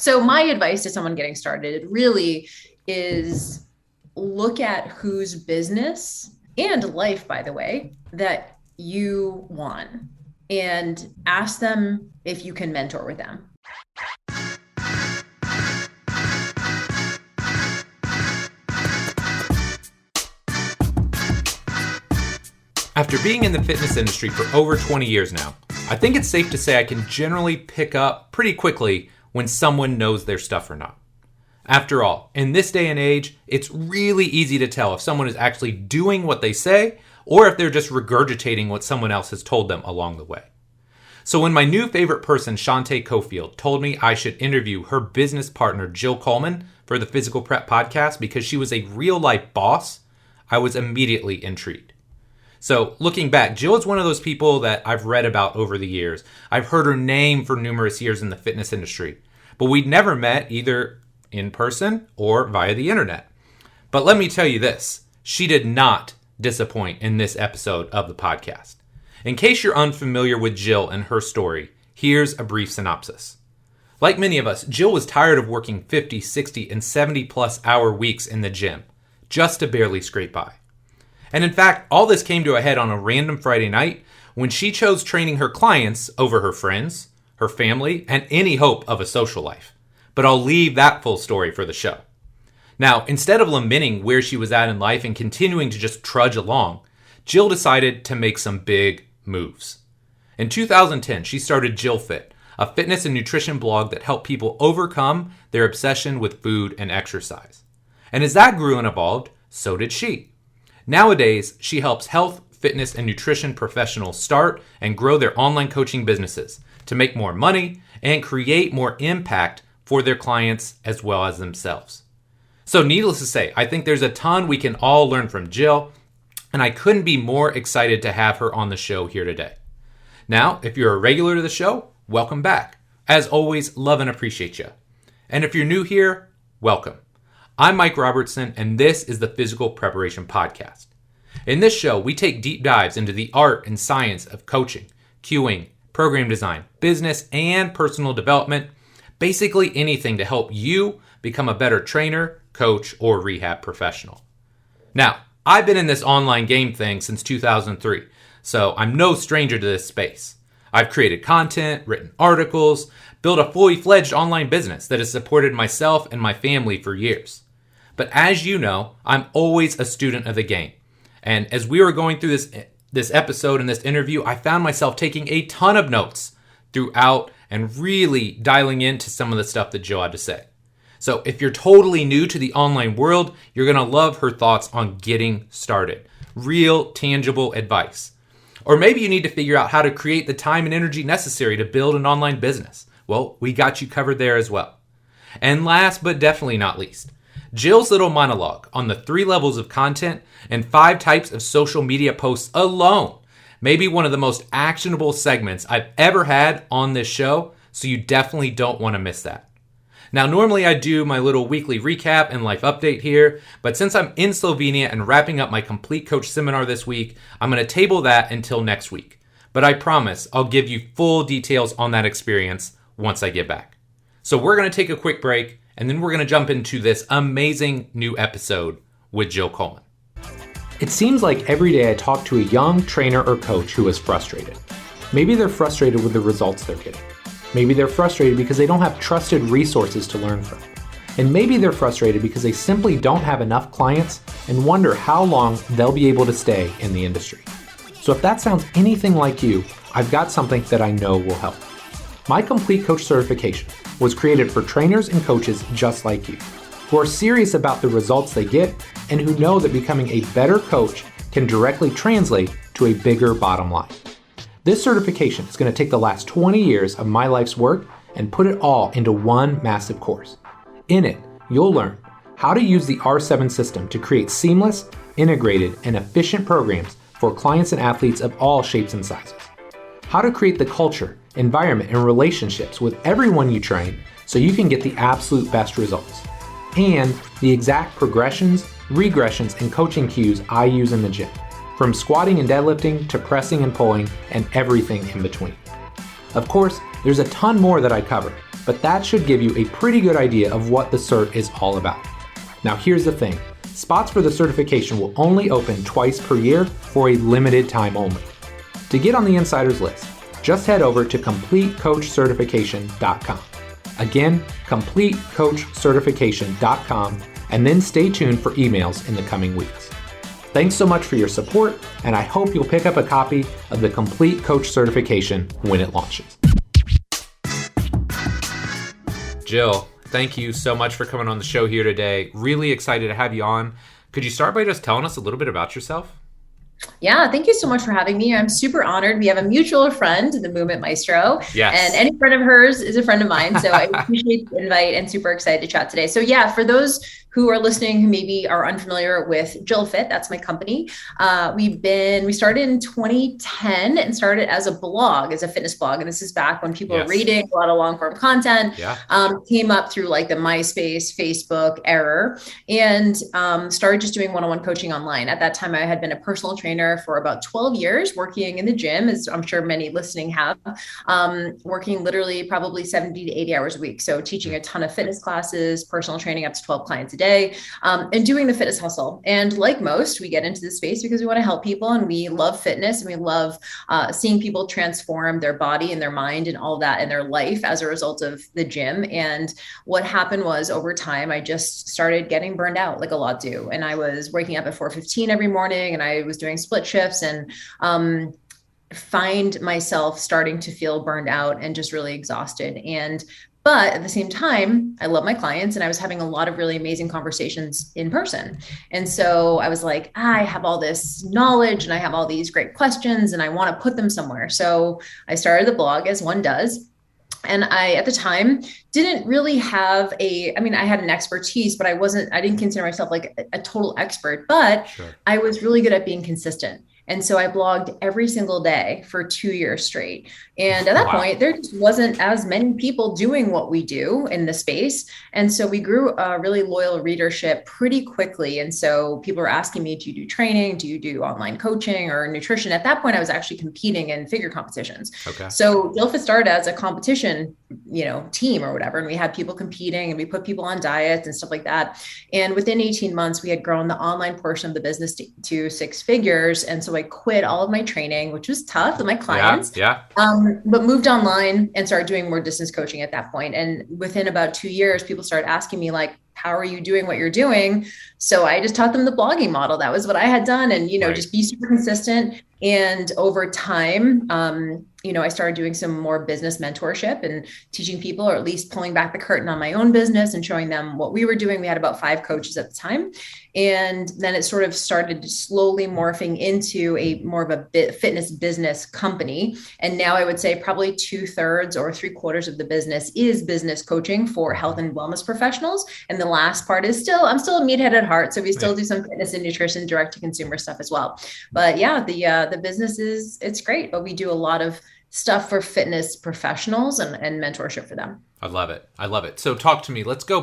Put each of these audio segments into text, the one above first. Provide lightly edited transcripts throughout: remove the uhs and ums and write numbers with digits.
So my advice to someone getting started really is look at whose business and life, by the way, that you want and ask them if you can mentor with them. After being in the fitness industry for over 20 years now, I think it's safe to say I can generally pick up pretty quickly when someone knows their stuff or not. After all, in this day and age, it's really easy to tell if someone is actually doing what they say or if they're just regurgitating what someone else has told them along the way. So when my new favorite person, Shantae Cofield, told me I should interview her business partner, Jill Coleman, for the Physical Prep podcast because she was a real-life boss, I was immediately intrigued. So looking back, Jill is one of those people that I've read about over the years. I've heard her name for numerous years in the fitness industry, but we'd never met either in person or via the internet. But let me tell you this, she did not disappoint in this episode of the podcast. In case you're unfamiliar with Jill and her story, here's a brief synopsis. Like many of us, Jill was tired of working 50, 60, and 70 plus hour weeks in the gym, just to barely scrape by. And in fact, all this came to a head on a random Friday night when she chose training her clients over her friends, her family, and any hope of a social life. But I'll leave that full story for the show. Now, instead of lamenting where she was at in life and continuing to just trudge along, Jill decided to make some big moves. In 2010, she started JillFit, a fitness and nutrition blog that helped people overcome their obsession with food and exercise. And as that grew and evolved, so did she. Nowadays, she helps health, fitness, and nutrition professionals start and grow their online coaching businesses to make more money and create more impact for their clients as well as themselves. So needless to say, I think there's a ton we can all learn from Jill, and I couldn't be more excited to have her on the show here today. Now, if you're a regular to the show, welcome back. As always, love and appreciate you. And if you're new here, welcome. I'm Mike Robertson, and this is the Physical Preparation Podcast. In this show, we take deep dives into the art and science of coaching, cueing, program design, business, and personal development, basically anything to help you become a better trainer, coach, or rehab professional. Now, I've been in this online game thing since 2003, so I'm no stranger to this space. I've created content, written articles, built a fully fledged online business that has supported myself and my family for years. But as you know, I'm always a student of the game. And as we were going through this episode and this interview, I found myself taking a ton of notes throughout and really dialing into some of the stuff that Jill had to say. So if you're totally new to the online world, you're going to love her thoughts on getting started. Real, tangible advice. Or maybe you need to figure out how to create the time and energy necessary to build an online business. Well, we got you covered there as well. And last but definitely not least, Jill's little monologue on the 3 levels of content and 5 types of social media posts alone may be one of the most actionable segments I've ever had on this show, so you definitely don't want to miss that. Now, normally I do my little weekly recap and life update here, but since I'm in Slovenia and wrapping up my Complete Coach seminar this week, I'm going to table that until next week. But I promise I'll give you full details on that experience once I get back. So we're going to take a quick break, and then we're going to jump into this amazing new episode with Jill Coleman. It seems like every day I talk to a young trainer or coach who is frustrated. Maybe they're frustrated with the results they're getting. Maybe they're frustrated because they don't have trusted resources to learn from. And maybe they're frustrated because they simply don't have enough clients and wonder how long they'll be able to stay in the industry. So if that sounds anything like you, I've got something that I know will help. My Complete Coach certification was created for trainers and coaches just like you, who are serious about the results they get and who know that becoming a better coach can directly translate to a bigger bottom line. This certification is going to take the last 20 years of my life's work and put it all into one massive course. In it, you'll learn how to use the R7 system to create seamless, integrated, and efficient programs for clients and athletes of all shapes and sizes. How to create the culture, environment, and relationships with everyone you train so you can get the absolute best results. And the exact progressions, regressions, and coaching cues I use in the gym, from squatting and deadlifting to pressing and pulling and everything in between. Of course, there's a ton more that I cover, but that should give you a pretty good idea of what the cert is all about. Now here's the thing, spots for the certification will only open twice per year for a limited time only. To get on the insider's list, just head over to CompleteCoachCertification.com. Again, CompleteCoachCertification.com, and then stay tuned for emails in the coming weeks. Thanks so much for your support, and I hope you'll pick up a copy of the Complete Coach Certification when it launches. Jill, thank you so much for coming on the show here today. Really excited to have you on. Could you start by just telling us a little bit about yourself? Yeah, thank you so much for having me. I'm super honored. We have a mutual friend, the Movement Maestro. Yes. And any friend of hers is a friend of mine. So I appreciate the invite and super excited to chat today. So yeah, for those who are listening who maybe are unfamiliar with JillFit, that's my company. We started in 2010 and started as a blog, as a fitness blog. And this is back when people were reading a lot of long form content, came up through like the MySpace, Facebook era, and started just doing one-on-one coaching online. At that time, I had been a personal trainer for about 12 years, working in the gym, as I'm sure many listening have, working literally probably 70 to 80 hours a week. So teaching a ton of fitness classes, personal training up to 12 clients a day, and doing the fitness hustle. And like most, we get into this space because we want to help people and we love fitness and we love seeing people transform their body and their mind and all that in their life as a result of the gym. And what happened was over time, I just started getting burned out like a lot do. And I was waking up at 4:15 every morning and I was doing split shifts and find myself starting to feel burned out and just really exhausted. But at the same time, I love my clients and I was having a lot of really amazing conversations in person. And so I was like, I have all this knowledge and I have all these great questions and I want to put them somewhere. So I started the blog as one does. And I, at the time, didn't really have I had an expertise, but I didn't consider myself like a total expert, but I was really good at being consistent. And so I blogged every single day for 2 years straight. And at that point, there just wasn't as many people doing what we do in the space. And so we grew a really loyal readership pretty quickly. And so people were asking me, do you do training? Do you do online coaching or nutrition? At that point, I was actually competing in figure competitions. Okay. So JillFit started as a competition, team or whatever. And we had people competing and we put people on diets and stuff like that. And within 18 months, we had grown the online portion of the business to 6 figures. And so I quit all of my training, which was tough with my clients, but moved online and started doing more distance coaching at that point. And within about 2 years, people started asking me like, how are you doing what you're doing? So I just taught them the blogging model. That was what I had done. And, just be super consistent. And over time, I started doing some more business mentorship and teaching people, or at least pulling back the curtain on my own business and showing them what we were doing. We had about 5 coaches at the time. And then it sort of started slowly morphing into more of a fitness business company. And now I would say probably 2/3 or 3/4 of the business is business coaching for health and wellness professionals. And the last part is I'm still a meathead at heart. So we still do some fitness and nutrition, direct to consumer stuff as well. But yeah, the business it's great, but we do a lot of stuff for fitness professionals and mentorship for them. I love it. So talk to me. Let's go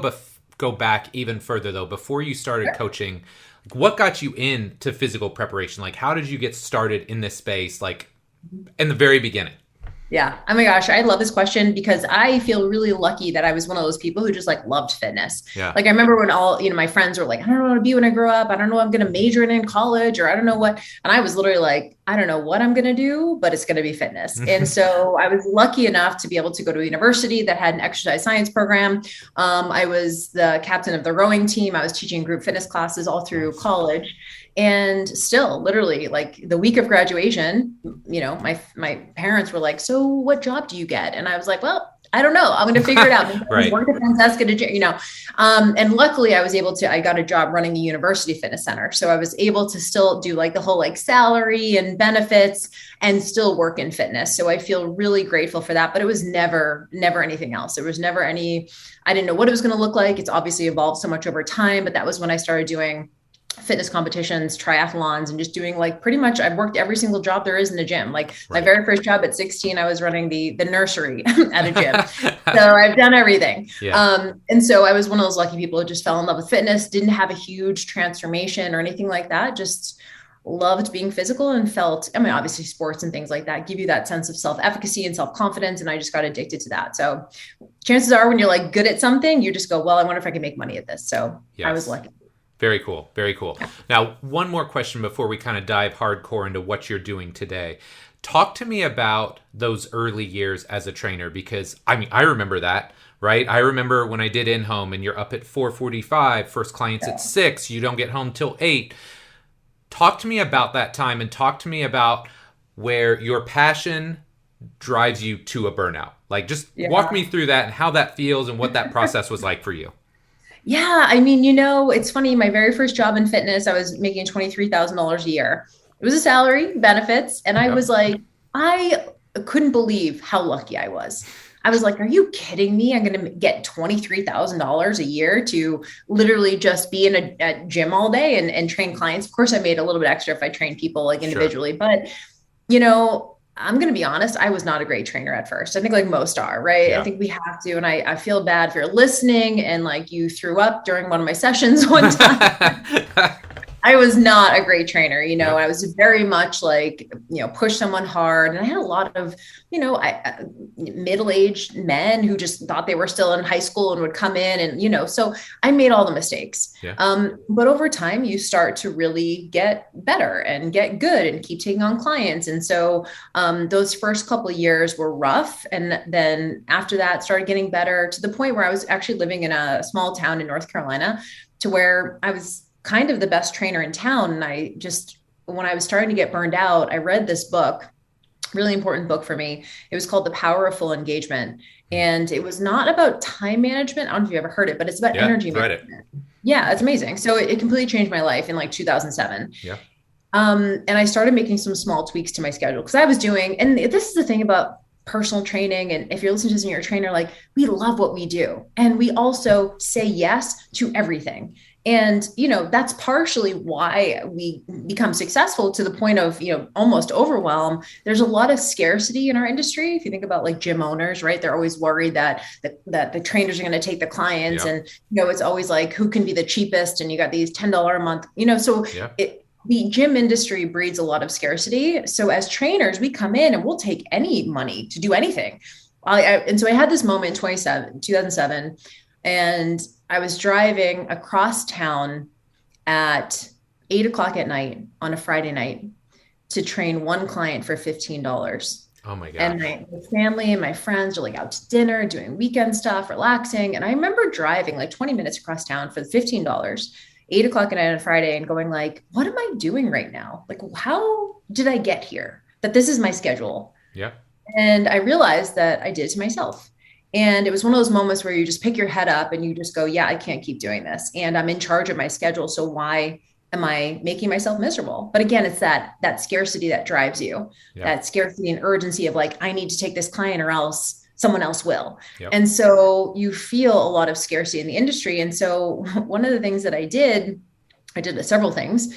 back even further though. Before you started coaching, what got you into physical preparation? Like, how did you get started in this space? Like in the very beginning? Yeah. Oh my gosh. I love this question because I feel really lucky that I was one of those people who just like loved fitness. Yeah. Like I remember when all, my friends were like, I don't know what to be when I grow up. I don't know what I'm going to major in college, or I don't know what. And I was literally like, I don't know what I'm going to do, but it's going to be fitness. And so I was lucky enough to be able to go to a university that had an exercise science program. I was the captain of the rowing team. I was teaching group fitness classes all through college. And still, literally, like the week of graduation, my parents were like, so what job do you get? And I was like, well, I don't know. I'm going to figure it out. Right. Work at Francesca, and luckily I got a job running a university fitness center. So I was able to still do like the whole like salary and benefits and still work in fitness. So I feel really grateful for that, but it was never anything else. There was never I didn't know what it was going to look like. It's obviously evolved so much over time, but that was when I started doing fitness competitions, triathlons, and just doing like pretty much I've worked every single job there is in the gym. Like my very first job at 16, I was running the nursery at a gym. So I've done everything. Yeah. And so I was one of those lucky people who just fell in love with fitness, didn't have a huge transformation or anything like that. Just loved being physical and felt, I mean, obviously sports and things like that give you that sense of self-efficacy and self-confidence. And I just got addicted to that. So chances are when you're like good at something, you just go, well, I wonder if I can make money at this. So I was Yes. lucky. Very cool. Very cool. Now, one more question before we kind of dive hardcore into what you're doing today. Talk to me about those early years as a trainer, because I mean, I remember that, right? I remember when I did in-home and you're up at 4:45, first clients at 6, you don't get home till 8. Talk to me about that time and talk to me about where your passion drives you to a burnout. Like, just walk Yeah. me through that and how that feels and what that process was like for you. Yeah, I mean, it's funny. My very first job in fitness, I was making $23,000 a year. It was a salary, benefits, and I Yep. was like, I couldn't believe how lucky I was. I was like, are you kidding me? I'm going to get $23,000 a year to literally just be in a gym all day and train clients. Of course, I made a little bit extra if I trained people like Sure. individually, but I'm going to be honest, I was not a great trainer at first. I think like most are, right? I Yeah. think we have to. And I feel bad if you're listening and like you threw up during one of my sessions one time. I was not a great trainer. Yep. I was very much like, push someone hard. And I had a lot of, middle-aged men who just thought they were still in high school and would come in so I made all the mistakes. Yeah. But over time you start to really get better and get good and keep taking on clients. And so those first couple of years were rough. And then after that started getting better to the point where I was actually living in a small town in North Carolina to where I was kind of the best trainer in town. And when I was starting to get burned out, I read this book, really important book for me. It was called The Power of Full Engagement. And it was not about time management. I don't know if you ever heard it, but it's about Yeah. energy Read it. management. Yeah, it's amazing. So it completely changed my life in like 2007. Yeah. And I started making some small tweaks to my schedule because I was doing, and this is the thing about personal training. And if you're listening to this and you're a trainer, like we love what we do. And we also say yes to everything. And, that's partially why we become successful to the point of, almost overwhelm. There's a lot of scarcity in our industry. If you think about like gym owners, right? They're always worried that the trainers are going to take the clients. Yeah. And, it's always like, who can be the cheapest? And you got these $10 a month, so Yeah. the gym industry breeds a lot of scarcity. So as trainers, we come in and we'll take any money to do anything. And so I had this moment in 2007, and I was driving across town at 8 o'clock at night on a Friday night to train one client for $15. Oh my gosh. And my family and my friends are like out to dinner, doing weekend stuff, relaxing. And I remember driving like 20 minutes across town for the $15, 8 o'clock at night on a Friday, and going like, what am I doing right now? Like, how did I get here? That this is my schedule. Yeah. And I realized that I did it to myself. And it was one of those moments where you just pick your head up and you just go, yeah, I can't keep doing this. And I'm in charge of my schedule. So why am I making myself miserable? But again, it's that scarcity that drives you, Yeah. that scarcity and urgency of like, I need to take this client or else someone else will. Yep. And so you feel a lot of scarcity in the industry. And so one of the things that I did several things,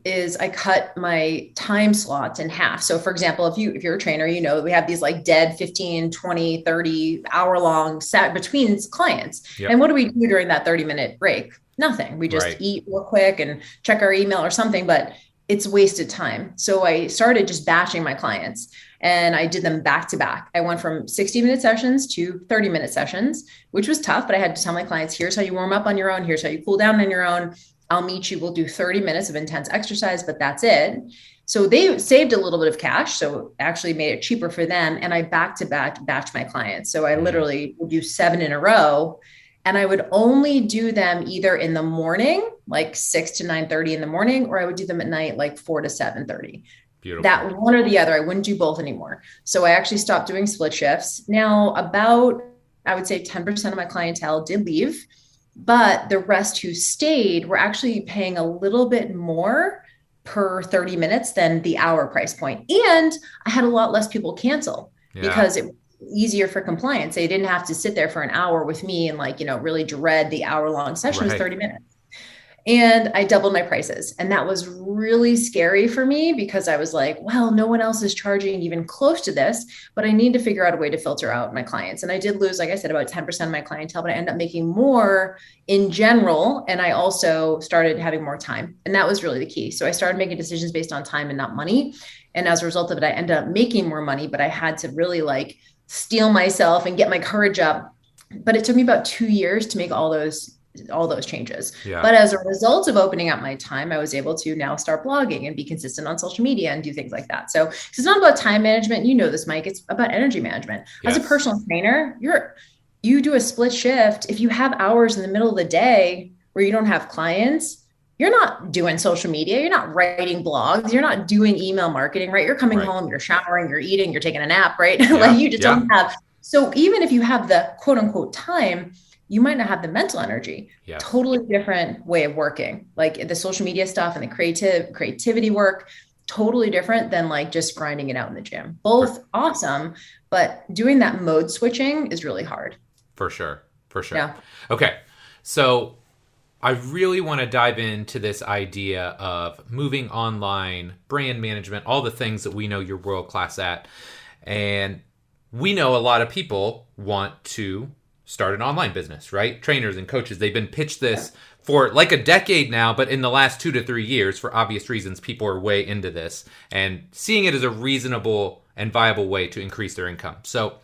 is I cut my time slots in half. So for example, if you're a trainer, we have these like dead 15, 20, 30 hour long set between clients. Yep. And what do we do during that 30-minute break? Nothing. We just eat real quick and check our email or something, but it's wasted time. So I started just batching my clients and I did them back to back. I went from 60-minute sessions to 30-minute sessions, which was tough, but I had to tell my clients, here's how you warm up on your own. Here's how you cool down on your own. I'll meet you. We'll do 30 minutes of intense exercise, but that's it. So they saved a little bit of cash. So actually made it cheaper for them. And I back to back batch my clients. So I literally would do 7 in a row, and I would only do them either in the morning, like 6 to 9:30 in the morning, or I would do them at night, like 4 to 7:30. Beautiful. That one or the other. I wouldn't do both anymore. So I actually stopped doing split shifts. Now about, I would say 10% of my clientele did leave, but the rest who stayed were actually paying a little bit more per 30 minutes than the hour price point. And I had a lot less people cancel because it was easier for compliance. They didn't have to sit there for an hour with me and really dread the hour-long session. It was 30 minutes. And I doubled my prices. And that was really scary for me because I was like, well, no one else is charging even close to this, but I need to figure out a way to filter out my clients. And I did lose, like I said, about 10% of my clientele, but I ended up making more in general. And I also started having more time. And that was really the key. So I started making decisions based on time and not money. And as a result of it, I ended up making more money, but I had to really like steel myself and get my courage up. But it took me about 2 years to make all those changes. Yeah. But as a result of opening up my time, I was able to now start blogging and be consistent on social media and do things like that. So it's not about time management. You know this, Mike. It's about energy management. Yes. As a personal trainer, you do a split shift. If you have hours in the middle of the day where you don't have clients, you're not doing social media. You're not writing blogs. You're not doing email marketing, right? You're coming home, you're showering, you're eating, you're taking a nap, right? Yeah. Like you just don't have. So even if you have the quote unquote time, you might not have the mental energy. Yes. Totally different way of working. Like the social media stuff and the creativity work, totally different than like just grinding it out in the gym. Both awesome, but doing that mode switching is really hard. For sure. Yeah. Okay. So I really want to dive into this idea of moving online, brand management, all the things that we know you're world class at. And we know a lot of people want to start an online business, right? Trainers and coaches, they've been pitched this for like a decade now, but in the last 2 to 3 years, for obvious reasons, people are way into this and seeing it as a reasonable and viable way to increase their income. So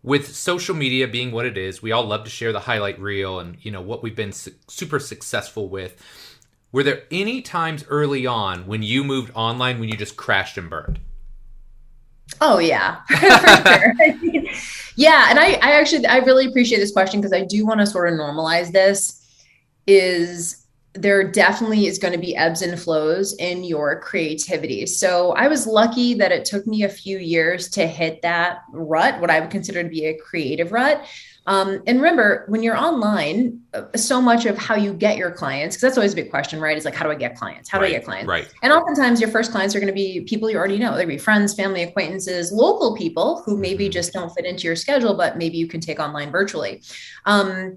with social media being what it is, we all love to share the highlight reel and, you know, what we've been super successful with. Were there any times early on when you moved online when you just crashed and burned? Oh yeah, for sure. Yeah. And I really appreciate this question because I do want to sort of normalize this. There definitely is going to be ebbs and flows in your creativity. So I was lucky that it took me a few years to hit that rut, what I would consider to be a creative rut. And remember, when you're online, so much of how you get your clients, because that's always a big question, right? It's like, how do I get clients? How do I get clients? Right. And oftentimes your first clients are going to be people you already know. They're going to be friends, family, acquaintances, local people who maybe just don't fit into your schedule, but maybe you can take online virtually. But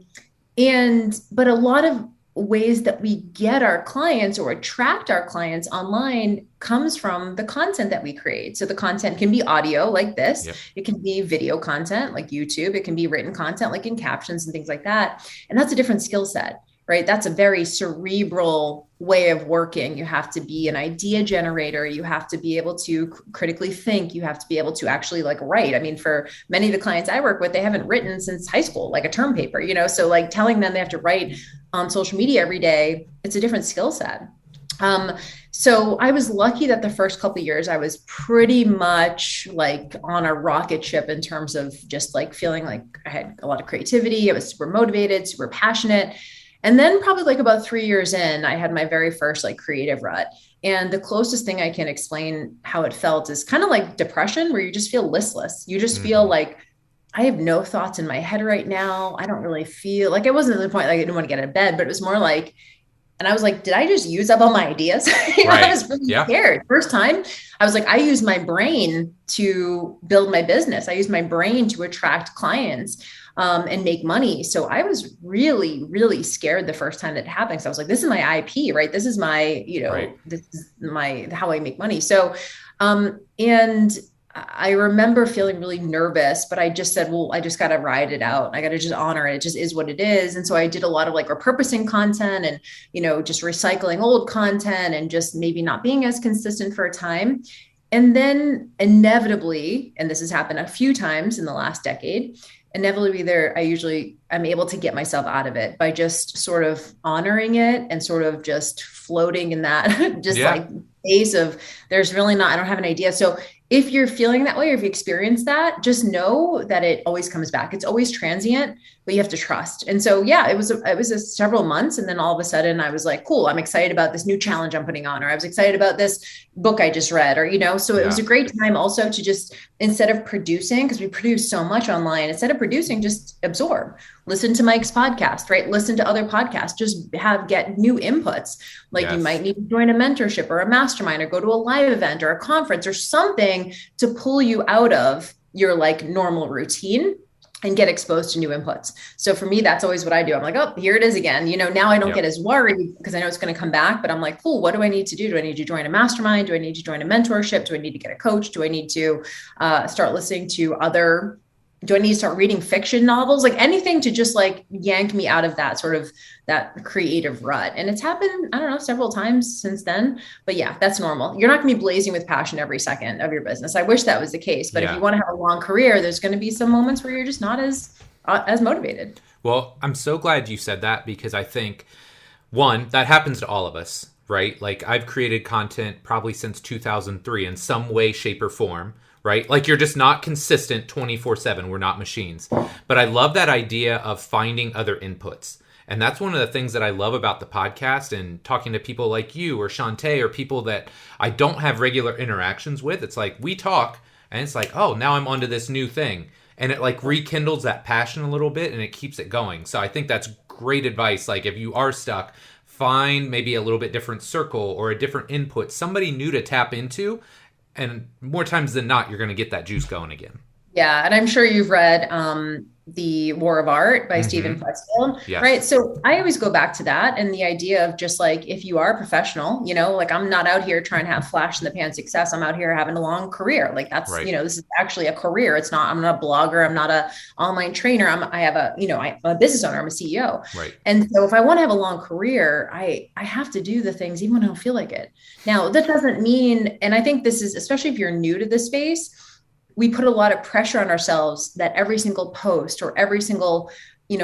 a lot of ways that we get our clients or attract our clients online comes from the content that we create. So the content can be audio like this. Yep. It can be video content like YouTube. It can be written content like in captions and things like that. And that's a different skill set, right? That's a very cerebral way of working. You have to be an idea generator. You have to be able to critically think. You have to be able to actually like write. I mean, for many of the clients I work with, they haven't written since high school, like a term paper, you know? So like telling them they have to write on social media every day, it's a different skill set. So I was lucky that the first couple of years I was pretty much like on a rocket ship in terms of just like feeling like I had a lot of creativity. I was super motivated, super passionate. And then probably like about 3 years in, I had my very first like creative rut. And the closest thing I can explain how it felt is kind of like depression, where you just feel listless. You just feel like I have no thoughts in my head right now. I don't really feel like, it wasn't to the point like I didn't want to get out of bed, but it was more like, and I was like, did I just use up all my ideas? I was really scared. First time I was like, I use my brain to build my business. I use my brain to attract clients and make money. So I was really, really scared the first time that happened. So I was like, this is my IP, right? This is my, this is my, how I make money. So, and I remember feeling really nervous, but I just said, well, I just got to ride it out. I got to just honor it. It just is what it is. And so I did a lot of like repurposing content and, just recycling old content and just maybe not being as consistent for a time. And then inevitably, and this has happened a few times in the last decade, inevitably I'm able to get myself out of it by just sort of honoring it and sort of just floating in that, like space of there's really not, I don't have an idea. So if you're feeling that way, or if you experience that, just know that it always comes back. It's always transient, but you have to trust. And so, it was several months. And then all of a sudden I was like, cool, I'm excited about this new challenge I'm putting on, or I was excited about this book I just read, or, so it was a great time also to just, instead of producing, because we produce so much online, instead of producing, just absorb, listen to Mike's podcast, right? Listen to other podcasts, just get new inputs. Like you might need to join a mentorship or a mastermind or go to a live event or a conference or something to pull you out of your like normal routine and get exposed to new inputs. So for me, that's always what I do. I'm like, oh, here it is again. Now I don't get as worried because I know it's going to come back, but I'm like, cool, what do I need to do? Do I need to join a mastermind? Do I need to join a mentorship? Do I need to get a coach? Do I need to start listening to do I need to start reading fiction novels? Like anything to just like yank me out of that sort of that creative rut. And it's happened, I don't know, several times since then, but yeah, that's normal. You're not going to be blazing with passion every second of your business. I wish that was the case, but if you want to have a long career, there's going to be some moments where you're just not as motivated. Well, I'm so glad you said that, because I think, one, that happens to all of us, right? Like I've created content probably since 2003 in some way, shape, or form. Right? Like you're just not consistent 24/7. We're not machines. But I love that idea of finding other inputs. And that's one of the things that I love about the podcast and talking to people like you or Shantae or people that I don't have regular interactions with. It's like we talk and it's like, oh, now I'm onto this new thing. And it like rekindles that passion a little bit and it keeps it going. So I think that's great advice. Like if you are stuck, find maybe a little bit different circle or a different input, somebody new to tap into. And more times than not, you're going to get that juice going again. Yeah. And I'm sure you've read The War of Art by Stephen Pressfield, right? So I always go back to that and the idea of just like, if you are a professional, like I'm not out here trying to have flash in the pan success. I'm out here having a long career. Like that's, this is actually a career. It's not, I'm not a blogger. I'm not a online trainer. I'm a business owner. I'm a CEO. Right. And so if I want to have a long career, I have to do the things even when I don't feel like it. Now that doesn't mean, and I think this is, especially if you're new to this space, we put a lot of pressure on ourselves that every single post or every single,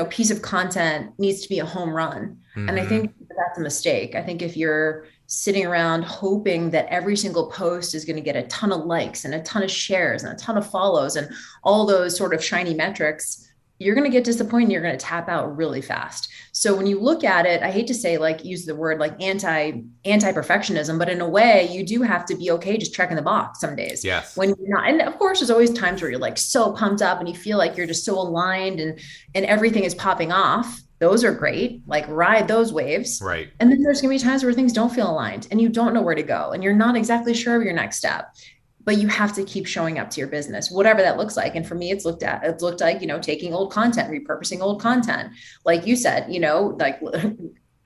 piece of content needs to be a home run. Mm-hmm. And I think that's a mistake. I think if you're sitting around hoping that every single post is going to get a ton of likes and a ton of shares and a ton of follows and all those sort of shiny metrics, you're going to get disappointed. You're going to tap out really fast. So when you look at it, I hate to say use the word like anti-perfectionism, but in a way you do have to be okay just checking the box some days. Yes. When you're not, and of course there's always times where you're like so pumped up and you feel like you're just so aligned and everything is popping off. Those are great. Like ride those waves. Right. And then there's going to be times where things don't feel aligned and you don't know where to go and you're not exactly sure of your next step. But you have to keep showing up to your business, whatever that looks like. And for me, it's looked like, taking old content, repurposing old content. Like you said, like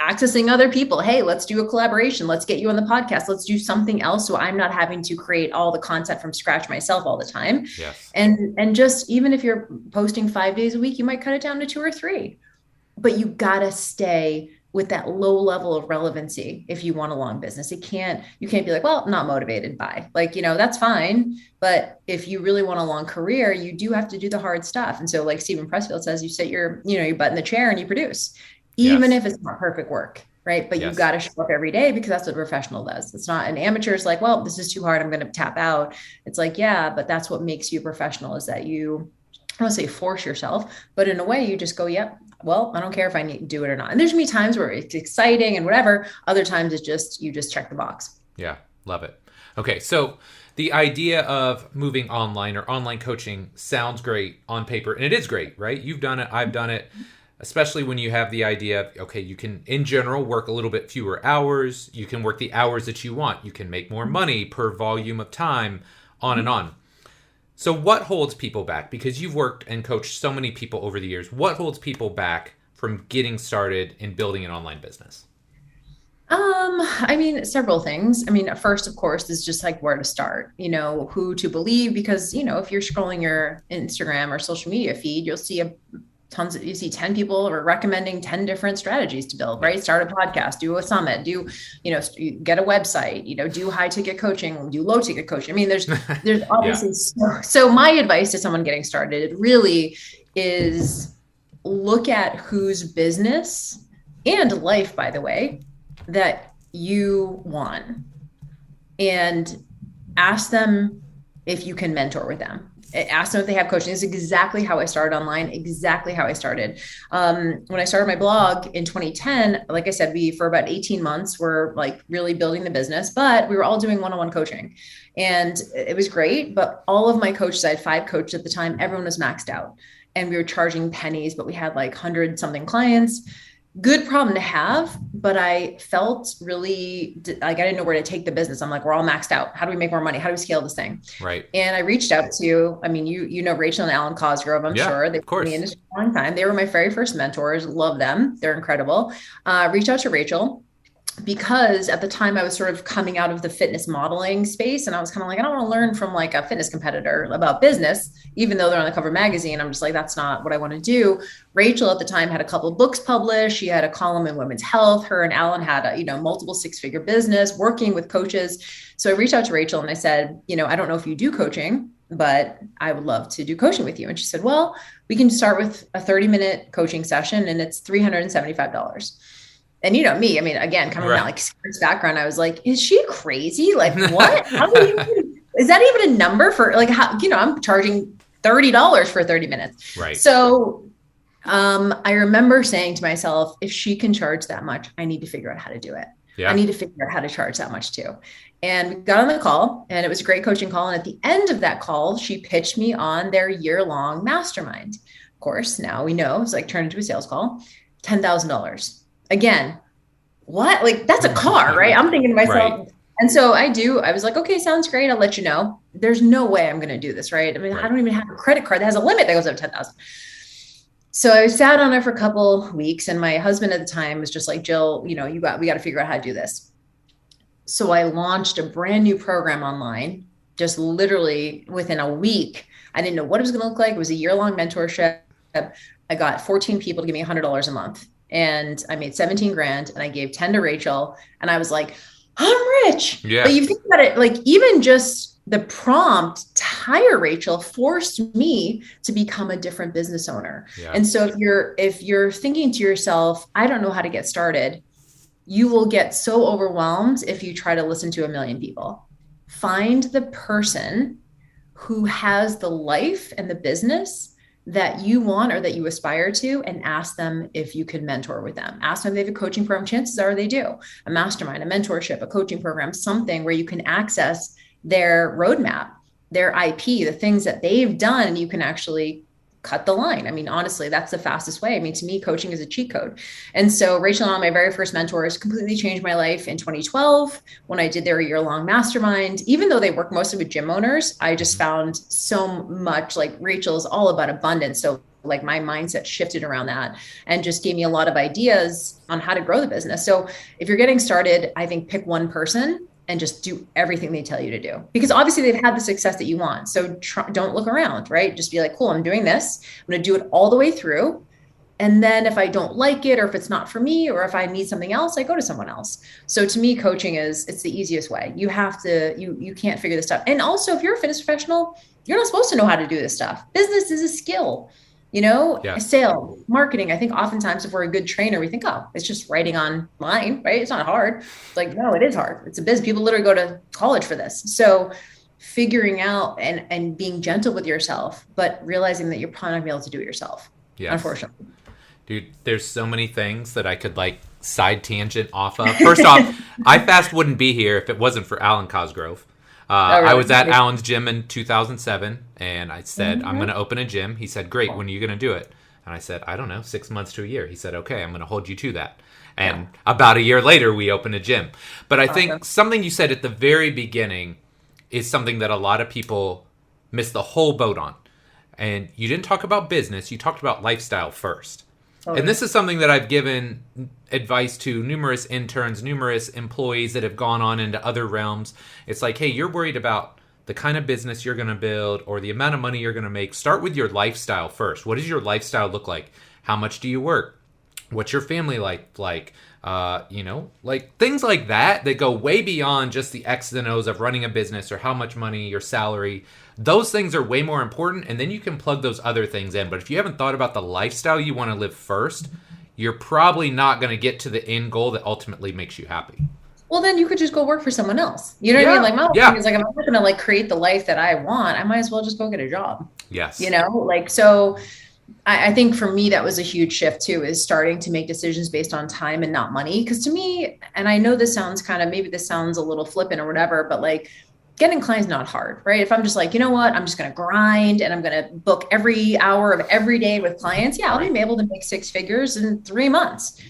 accessing other people. Hey, let's do a collaboration. Let's get you on the podcast. Let's do something else. So I'm not having to create all the content from scratch myself all the time. Yes. And just, even if you're posting 5 days a week, you might cut it down to 2 or 3, but you gotta stay with that low level of relevancy. If you want a long business, you can't be like, well, I'm not motivated by, that's fine. But if you really want a long career, you do have to do the hard stuff. And so like Stephen Pressfield says, you sit your butt in the chair and you produce, even if it's not perfect work. Right. But you've got to show up every day because that's what a professional does. It's not an amateur's like, well, this is too hard, I'm going to tap out. It's like, yeah, but that's what makes you a professional, is that you, I don't want to say force yourself, but in a way you just go, yep, well, I don't care if I need to do it or not. And there's gonna be times where it's exciting and whatever. Other times it's just, you just check the box. Yeah. Love it. Okay. So the idea of moving online or online coaching sounds great on paper, and it is great, right? You've done it. I've done it, especially when you have the idea of, okay, you can in general work a little bit fewer hours. You can work the hours that you want. You can make more money per volume of time, on and on. So what holds people back? Because you've worked and coached so many people over the years. What holds people back from getting started in building an online business? Several things. First, of course, is just like where to start, who to believe, because, if you're scrolling your Instagram or social media feed, you'll see you see 10 people are recommending 10 different strategies to build, right? Start a podcast, do a summit, get a website, do high ticket coaching, do low ticket coaching. There's obviously, so my advice to someone getting started, it really is look at whose business and life, by the way, that you want, and ask them if you can mentor with them. Ask them if they have coaching. This is exactly how I started online, exactly how I started. When I started my blog in 2010, like I said, we, for about 18 months, were like really building the business, but we were all doing one-on-one coaching, and it was great. But all of my coaches, I had 5 coaches at the time, everyone was maxed out and we were charging pennies, but we had like 100 something clients. good problem to have, but I felt really like I didn't know where to take the business. I'm like, we're all maxed out. How do we make more money? How do we scale this thing? Right. And I reached out to, I mean, you know Rachel and Alan Cosgrove, I'm Yeah, sure. They've of been in the course. industry for a long time. They were my very first mentors. Love them. They're incredible. Reached out to Rachel because at the time I was sort of coming out of the fitness modeling space, and I was kind of like, I don't want to learn from like a fitness competitor about business, even though they're on the cover magazine. I'm just like, that's not what I want to do. Rachel at the time had a couple of books published. She had a column in Women's Health. Her and Alan had a, multiple six-figure business working with coaches. So I reached out to Rachel and I said, I don't know if you do coaching, but I would love to do coaching with you. And she said, well, we can start with a 30-minute coaching session and it's $375. And me, I mean, again, coming from that like sports background, I was like, is she crazy? Like, what? Is that even a number for like, how, I'm charging $30 for 30 minutes. Right. So I remember saying to myself, if she can charge that much, I need to figure out how to do it. Yeah. I need to figure out how to charge that much too. And we got on the call and it was a great coaching call. And at the end of that call, she pitched me on their year-long mastermind. Of course, now we know it's like turned into a sales call, $10,000. Again, what? Like, that's a car, right? I'm thinking to myself. Right. And so I was like, okay, sounds great. I'll let you know. There's no way I'm going to do this, right? I mean, I don't even have a credit card that has a limit that goes up to 10,000. So I sat on it for a couple weeks and my husband at the time was just like, Jill, we got to figure out how to do this. So I launched a brand new program online, just literally within a week. I didn't know what it was going to look like. It was a year-long mentorship. I got 14 people to give me $100 a month. And I made 17 grand and I gave 10 to Rachel. And I was like, I'm rich. Yeah. But you think about it, like even just the prompt to hire Rachel forced me to become a different business owner. Yeah. And so if you're thinking to yourself, I don't know how to get started, you will get so overwhelmed if you try to listen to a million people. Find the person who has the life and the business that you want or that you aspire to, and ask them if you can mentor with them. Ask them if they have a coaching program. Chances are they do. A mastermind, a mentorship, a coaching program, something where you can access their roadmap, their IP, the things that they've done, and you can actually cut the line. I mean, honestly, that's the fastest way. I mean, to me, coaching is a cheat code. And so Rachel and I, my very first mentors, completely changed my life in 2012 when I did their year-long mastermind. Even though they work mostly with gym owners, I just found so much, like Rachel is all about abundance. So like my mindset shifted around that and just gave me a lot of ideas on how to grow the business. So if you're getting started, I think pick one person and just do everything they tell you to do, because obviously they've had the success that you want. So don't look around, right? Just be like, cool, I'm doing this. I'm going to do it all the way through. And then if I don't like it, or if it's not for me, or if I need something else, I go to someone else. So to me, coaching it's the easiest way. You have to, you can't figure this stuff. And also if you're a fitness professional, you're not supposed to know how to do this stuff. Business is a skill. Sales, marketing. I think oftentimes if we're a good trainer, we think, oh, it's just writing online, right? It's not hard. It's like, no, it is hard. It's a business. People literally go to college for this. So figuring out and being gentle with yourself, but realizing that you're probably not going to be able to do it yourself. Yes. Unfortunately. Dude, there's so many things that I could like side tangent off of. First off, iFast wouldn't be here if it wasn't for Alan Cosgrove. Really? I was at Alan's gym in 2007, and I said, I'm going to open a gym. He said, great, when are you going to do it? And I said, I don't know, 6 months to a year. He said, okay, I'm going to hold you to that. And about a year later, we opened a gym. But I think something you said at the very beginning is something that a lot of people miss the whole boat on. And you didn't talk about business, you talked about lifestyle first. And this is something that I've given advice to numerous interns, numerous employees that have gone on into other realms. It's like, hey, you're worried about the kind of business you're going to build or the amount of money you're going to make. Start with your lifestyle first. What does your lifestyle look like? How much do you work? What's your family like? Like things like that go way beyond just the X's and O's of running a business or how much money, your salary. Those things are way more important, and then you can plug those other things in. But if you haven't thought about the lifestyle you want to live first, you're probably not going to get to the end goal that ultimately makes you happy. Well, then you could just go work for someone else. You know what I mean? Like my thing is like, if I'm not going to like create the life that I want, I might as well just go get a job. Yes. So I think for me, that was a huge shift too, is starting to make decisions based on time and not money. Because to me, and I know this sounds maybe this sounds a little flippant or whatever, but like getting clients not hard, right? If I'm just like, you know what, I'm just going to grind and I'm going to book every hour of every day with clients. Yeah, I'll be able to make 6 figures in 3 months.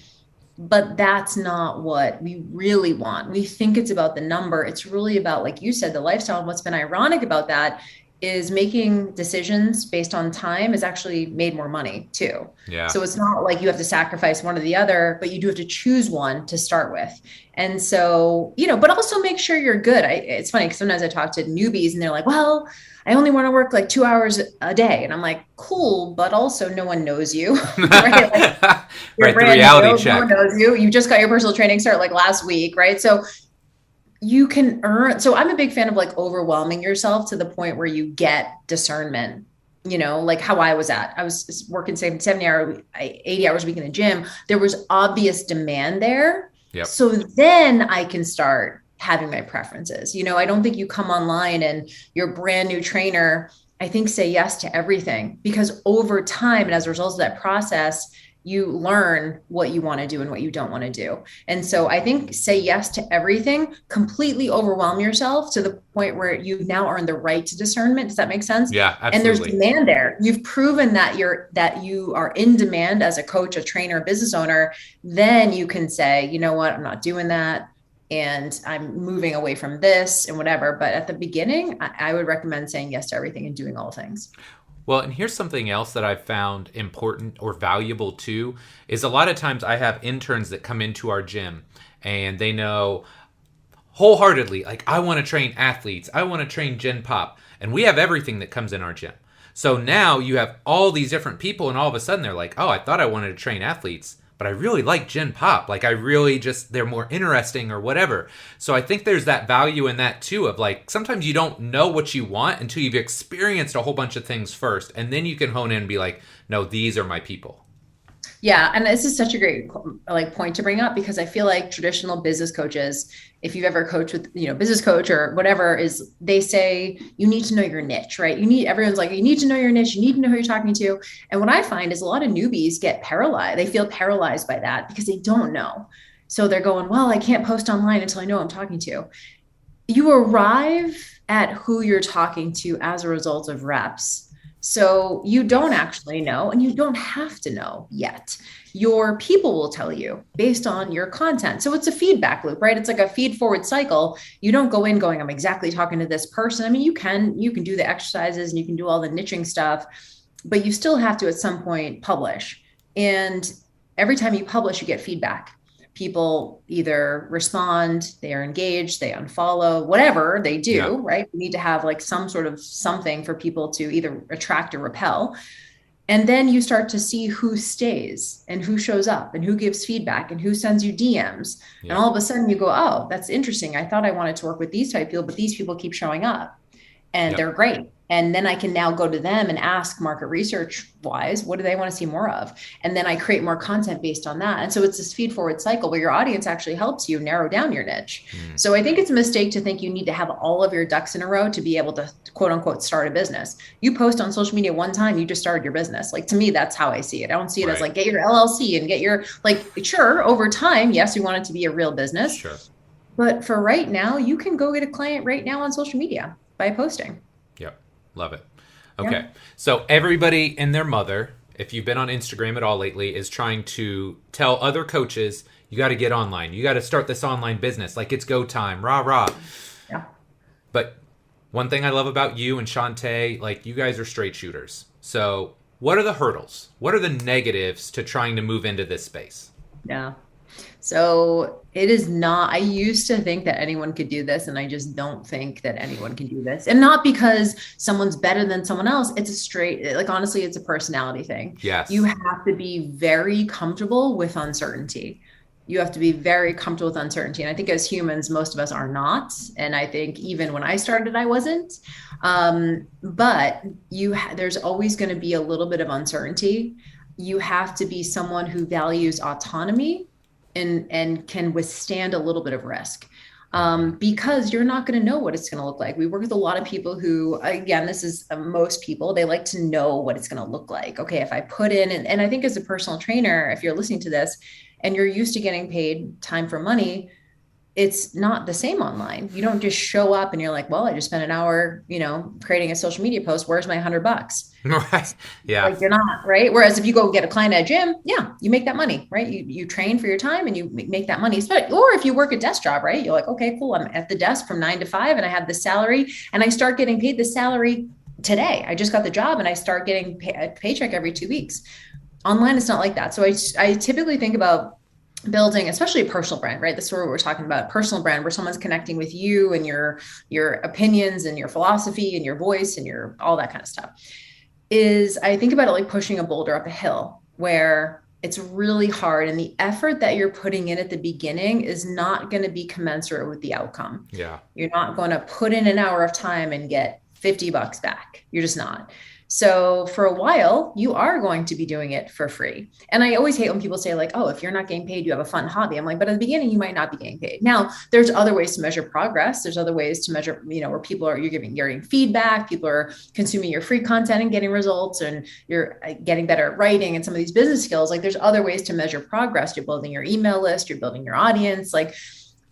But that's not what we really want. We think it's about the number. It's really about, like you said, the lifestyle. And what's been ironic about that is making decisions based on time has actually made more money too. Yeah. So it's not like you have to sacrifice one or the other, but you do have to choose one to start with. And so, but also make sure you're good. It's funny because sometimes I talk to newbies and they're like, well, I only want to work like 2 hours a day. And I'm like, cool, but also no one knows you, right? Like, you're Right. The brand reality new, no one check. knows you. You just got your personal training start like last week, right? So you can earn. So I'm a big fan of like overwhelming yourself to the point where you get discernment. Like how I was at. I was working 80 hours a week in the gym. There was obvious demand there. Yep. So then I can start having my preferences. I don't think you come online and you're a brand new trainer. I think say yes to everything, because over time and as a result of that process, you learn what you want to do and what you don't want to do. And so I think say yes to everything, completely overwhelm yourself to the point where you've now earned the right to discernment. Does that make sense? Yeah, And there's absolutely. demand there. You've proven that you are in demand as a coach, a trainer, a business owner. Then you can say, you know what, I'm not doing that. And I'm moving away from this and whatever. But at the beginning, I would recommend saying yes to everything and doing all things. Well, and here's something else that I've found important or valuable too is a lot of times I have interns that come into our gym and they know wholeheartedly, like, I want to train athletes, I want to train Gen Pop, and we have everything that comes in our gym. So now you have all these different people, and all of a sudden they're like, oh, I thought I wanted to train athletes, but I really like Gen Pop. Like, I really just, they're more interesting or whatever. So I think there's that value in that too of like, sometimes you don't know what you want until you've experienced a whole bunch of things first. And then you can hone in and be like, no, these are my people. Yeah, and this is such a great point to bring up, because I feel like traditional business coaches, if you've ever coached with, business coach or whatever, is they say you need to know your niche, right? Everyone's like, you need to know your niche, you need to know who you're talking to. And what I find is a lot of newbies get paralyzed. They feel paralyzed by that because they don't know. So they're going, well, I can't post online until I know who I'm talking to. You arrive at who you're talking to as a result of reps. So you don't actually know, and you don't have to know yet. Your people will tell you based on your content. So it's a feedback loop, right? It's like a feed forward cycle. You don't go in going, I'm exactly talking to this person. I mean, you can do the exercises and you can do all the niching stuff, but you still have to at some point publish. And every time you publish, you get feedback. People either respond, they are engaged, they unfollow, whatever they do, Yeah. right? We need to have like some sort of something for people to either attract or repel. And then you start to see who stays and who shows up and who gives feedback and who sends you DMs. Yeah. And all of a sudden you go, oh, that's interesting. I thought I wanted to work with these type of people, but these people keep showing up and Yep. they're great. And then I can now go to them and ask market research wise, what do they want to see more of? And then I create more content based on that. And so it's this feed forward cycle where your audience actually helps you narrow down your niche. So I think it's a mistake to think you need to have all of your ducks in a row to be able to quote unquote start a business. You post on social media one time, you just started your business. Like, to me, that's how I see it. I don't see it as like, get your LLC and get your, like, sure, over time, yes, we want it to be a real business. Sure. But for right now, you can go get a client right now on social media by posting. Yep. Love it. Okay. Yeah. So everybody and their mother, if you've been on Instagram at all lately, is trying to tell other coaches, you got to get online. You got to start this online business. Like, it's go time. Rah, rah. Yeah. But one thing I love about you and Shantae, like, you guys are straight shooters. So what are the hurdles? What are the negatives to trying to move into this space? Yeah. So it is not, I used to think that anyone could do this, and I just don't think that anyone can do this. And not because someone's better than someone else. It's a straight, like, honestly, it's a personality thing. Yes. You have to be very comfortable with uncertainty. You have to be very comfortable with uncertainty. And I think as humans, most of us are not. And I think even when I started, I wasn't. But there's always going to be a little bit of uncertainty. You have to be someone who values autonomy and can withstand a little bit of risk, because you're not going to know what it's going to look like. We work with a lot of people who, again, this is most people, they like to know what it's going to look like. Okay, if I put in, and I think as a personal trainer, if you're listening to this and you're used to getting paid time for money, it's not the same online. You don't just show up and you're like, well, I just spent an hour, creating a social media post. Where's my $100? Right. Yeah. Like you're not, right? Whereas if you go get a client at a gym, yeah, you make that money, right? You train for your time and you make that money. Or if you work a desk job, right? You're like, okay, cool. I'm at the desk from 9 to 5 and I have the salary and I start getting paid the salary today. I just got the job and I start getting a paycheck every 2 weeks. Online, it's not like that. So I typically think about building, especially a personal brand, right? That's what we're talking about, personal brand, where someone's connecting with you and your opinions and your philosophy and your voice and your all that kind of stuff. Is I think about it like pushing a boulder up a hill where it's really hard and the effort that you're putting in at the beginning is not going to be commensurate with the outcome. Yeah. You're not going to put in an hour of time and get $50 back. You're just not. So for a while, you are going to be doing it for free. And I always hate when people say like, oh, if you're not getting paid, you have a fun hobby. I'm like, but at the beginning, you might not be getting paid. Now, there's other ways to measure progress. There's other ways to measure, where you're getting feedback, people are consuming your free content and getting results, and you're getting better at writing and some of these business skills. Like there's other ways to measure progress. You're building your email list, you're building your audience,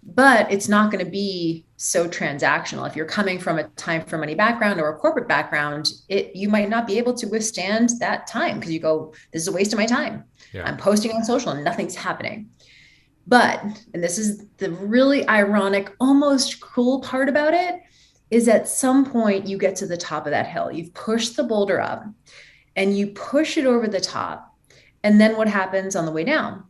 but it's not going to be so transactional. If you're coming from a time for money background or a corporate background, you might not be able to withstand that time because you go, this is a waste of my time. Yeah. I'm posting on social and nothing's happening. But, and this is the really ironic, almost cruel part about it, is at some point you get to the top of that hill. You've pushed the boulder up and you push it over the top. And then what happens on the way down?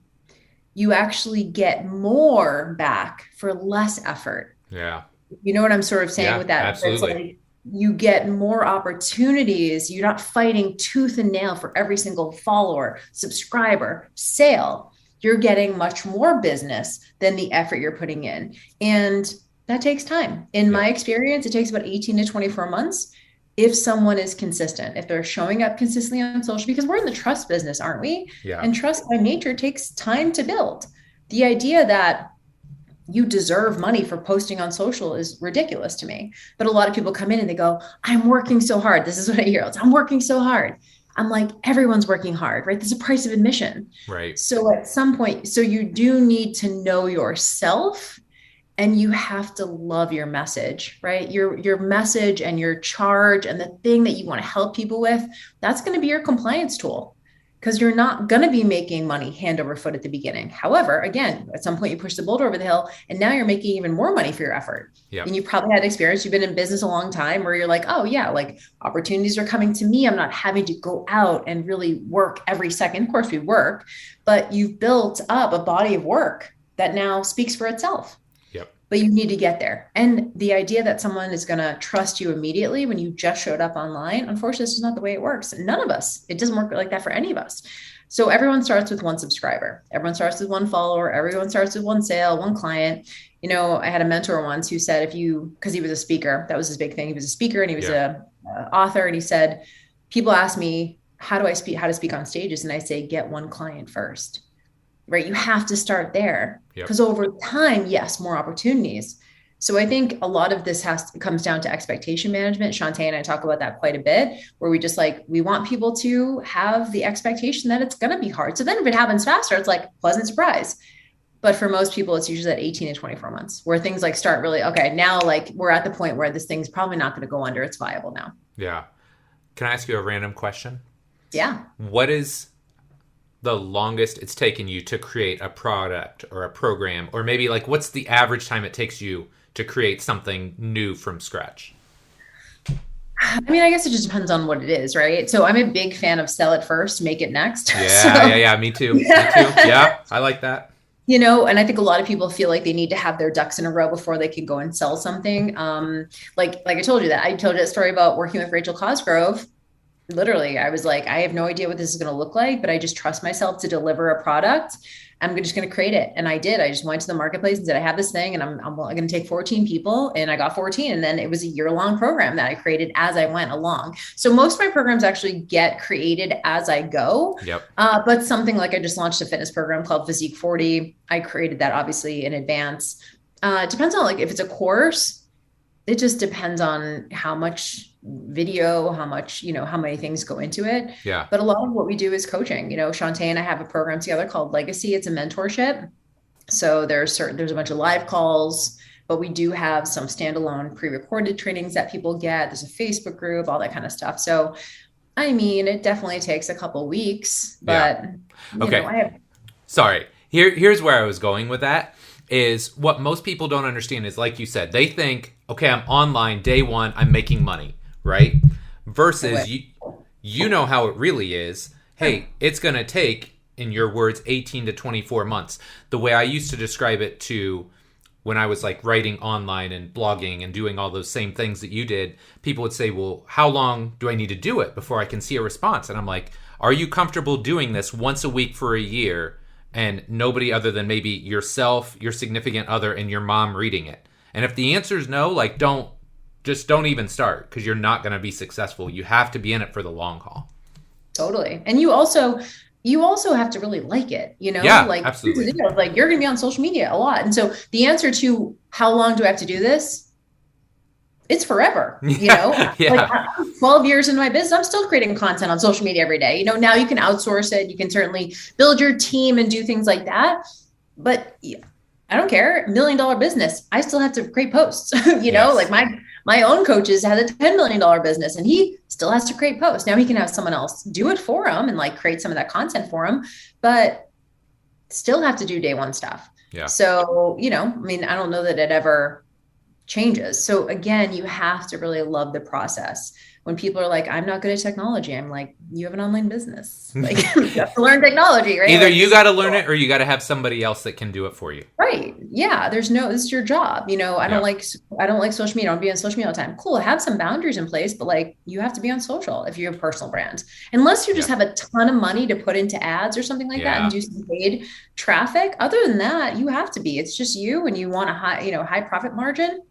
You actually get more back for less effort. Yeah. You know what I'm sort of saying with that? Absolutely. It's like you get more opportunities. You're not fighting tooth and nail for every single follower, subscriber, sale. You're getting much more business than the effort you're putting in. And that takes time. In my experience, it takes about 18 to 24 months. If someone is consistent, if they're showing up consistently on social, because we're in the trust business, aren't we? Yeah. And trust by nature takes time to build. The idea that you deserve money for posting on social is ridiculous to me. But a lot of people come in and they go, I'm working so hard. This is what I hear. I'm working so hard. I'm like, everyone's working hard, right? There's a price of admission. Right. So at some point, so you do need to know yourself. And you have to love your message, right? Your message and your charge and the thing that you want to help people with, that's going to be your compliance tool, because you're not going to be making money hand over foot at the beginning. However, again, at some point you push the boulder over the hill and now you're making even more money for your effort. Yep. And you probably had experience. You've been in business a long time where you're like, oh yeah, like opportunities are coming to me. I'm not having to go out and really work every second. Of course we work, but you've built up a body of work that now speaks for itself. But you need to get there. And the idea that someone is going to trust you immediately when you just showed up online, unfortunately, this is not the way it works. None of us, it doesn't work like that for any of us. So everyone starts with one subscriber. Everyone starts with one follower. Everyone starts with one sale, one client. I had a mentor once who said, because he was a speaker, that was his big thing. He was a speaker and he was a author. And he said, people ask me, how to speak on stages? And I say, get one client first. Right? You have to start there because over time, yes, more opportunities. So I think a lot of this comes down to expectation management. Shantae and I talk about that quite a bit, where we want people to have the expectation that it's going to be hard. So then if it happens faster, it's like pleasant surprise. But for most people, it's usually at 18 to 24 months where things start really, okay, now we're at the point where this thing's probably not going to go under. It's viable now. Yeah. Can I ask you a random question? Yeah. What is the longest it's taken you to create a product or a program, or maybe what's the average time it takes you to create something new from scratch? I mean, I guess it just depends on what it is, right? So I'm a big fan of sell it first, make it next. Yeah, me too. Yeah, I like that. And I think a lot of people feel like they need to have their ducks in a row before they can go and sell something. Like I told you that story about working with Rachel Cosgrove. Literally, I was like, I have no idea what this is going to look like, but I just trust myself to deliver a product. I'm just going to create it. And I did. I just went to the marketplace and said, I have this thing and I'm going to take 14 people. And I got 14. And then it was a year-long program that I created as I went along. So most of my programs actually get created as I go. Yep. But something like I just launched a fitness program called Physique 40. I created that obviously in advance. It depends on if it's a course, it just depends on how much video, how much, how many things go into it. Yeah. But a lot of what we do is coaching. Shantae and I have a program together called Legacy. It's a mentorship. So there's a bunch of live calls, but we do have some standalone pre-recorded trainings that people get. There's a Facebook group, all that kind of stuff. So I mean, it definitely takes a couple weeks, Yeah. but Okay. I have. Sorry. Here's where I was going with that is what most people don't understand is, like you said, they think, okay, I'm online day one, I'm making money, right? Versus you know how it really is. Hey, it's going to take, in your words, 18 to 24 months. The way I used to describe it to when I was like writing online and blogging and doing all those same things that you did, people would say, well, how long do I need to do it before I can see a response? And I'm like, are you comfortable doing this once a week for a year and nobody other than maybe yourself, your significant other, and your mom reading it? And if the answer is no, like don't even start, because you're not going to be successful. You have to be in it for the long haul. Totally. And you also have to really like it, Yeah, like absolutely. like you're going to be on social media a lot. And so the answer to how long do I have to do this? It's forever, Yeah, like yeah, I'm 12 years into my business, I'm still creating content on social media every day. Now you can outsource it. You can certainly build your team and do things like that. But I don't care. $1 million business. I still have to create posts, like yes, my own coaches had a $10 million business and he still has to create posts. Now he can have someone else do it for him and like create some of that content for him, but still have to do day one stuff. yeah. So, I mean, I don't know that it ever changes. So again, you have to really love the process. When people are like, I'm not good at technology, I'm like, you have an online business. Like you have to learn technology, right? Either Like you this got is to learn cool. it or you got to have somebody else that can do it for you. Right. Yeah. This is your job. Yeah, I don't like social media. I don't be on social media all the time. Cool. Have some boundaries in place, but like you have to be on social if you're a personal brand. Unless you just yeah, have a ton of money to put into ads or something like that and yeah, do some paid traffic. Other than that, you have to be. It's just you and you want a high profit margin.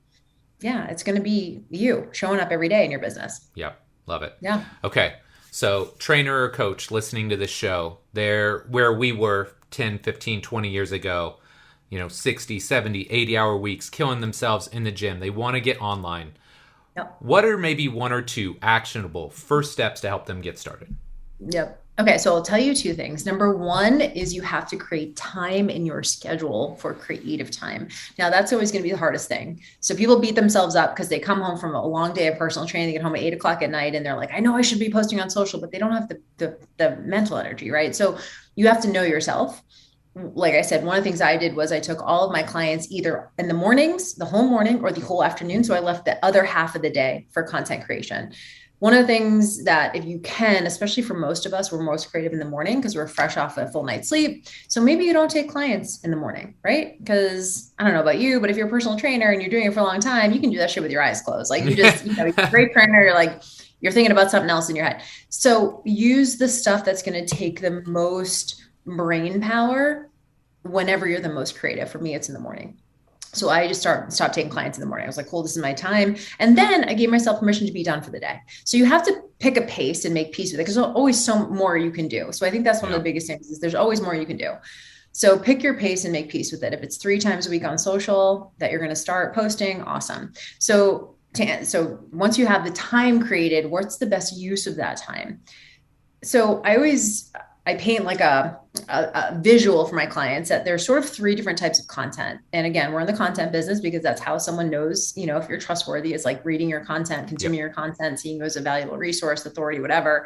Yeah, it's going to be you showing up every day in your business. yeah. Love it. Yeah. Okay. So, trainer or coach listening to this show, they're where we were 10, 15, 20 years ago, 60, 70, 80-hour weeks, killing themselves in the gym. They want to get online. Yep. What are maybe one or two actionable first steps to help them get started? Yep. Okay, so I'll tell you two things. Number one is you have to create time in your schedule for creative time. Now, that's always going to be the hardest thing. So people beat themselves up because they come home from a long day of personal training, they get home at 8 o'clock at night, and they're like, I know I should be posting on social, but they don't have the mental energy, right? So you have to know yourself. Like I said, one of the things I did was I took all of my clients either in the mornings, the whole morning, or the whole afternoon. So I left the other half of the day for content creation. One of the things that if you can, especially for most of us, we're most creative in the morning because we're fresh off a full night's sleep. So maybe you don't take clients in the morning, right? Because I don't know about you, but if you're a personal trainer and you're doing it for a long time, you can do that shit with your eyes closed. Like you're a great trainer, you're thinking about something else in your head. So use the stuff that's going to take the most brain power whenever you're the most creative. For me, it's in the morning. So I just stopped taking clients in the morning. I was like, cool, this is my time. And then I gave myself permission to be done for the day. So you have to pick a pace and make peace with it because there's always so more you can do. So I think that's one of Yeah. the biggest things is there's always more you can do. So pick your pace and make peace with it. If it's 3 times a week on social that you're going to start posting, awesome. So once you have the time created, what's the best use of that time? So I paint like a visual for my clients that there's sort of 3 different types of content. And again, we're in the content business because that's how someone knows, if you're trustworthy. It's like reading your content, consuming Yep. your content, seeing you as a valuable resource, authority, whatever.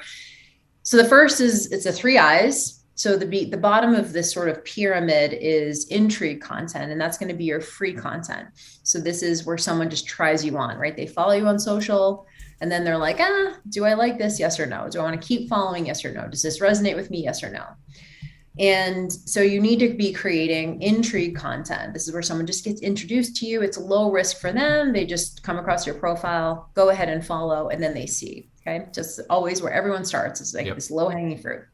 So the first is it's the 3 I's. So the bottom of this sort of pyramid is intrigue content, and that's going to be your free content. So this is where someone just tries you on, right? They follow you on social, and then they're like, do I like this? Yes or no? Do I want to keep following? Yes or no? Does this resonate with me? Yes or no? And so you need to be creating intrigue content. This is where someone just gets introduced to you. It's low risk for them. They just come across your profile, go ahead and follow, and then they see. Okay. Just always where everyone starts. It's like Yep. this low hanging fruit.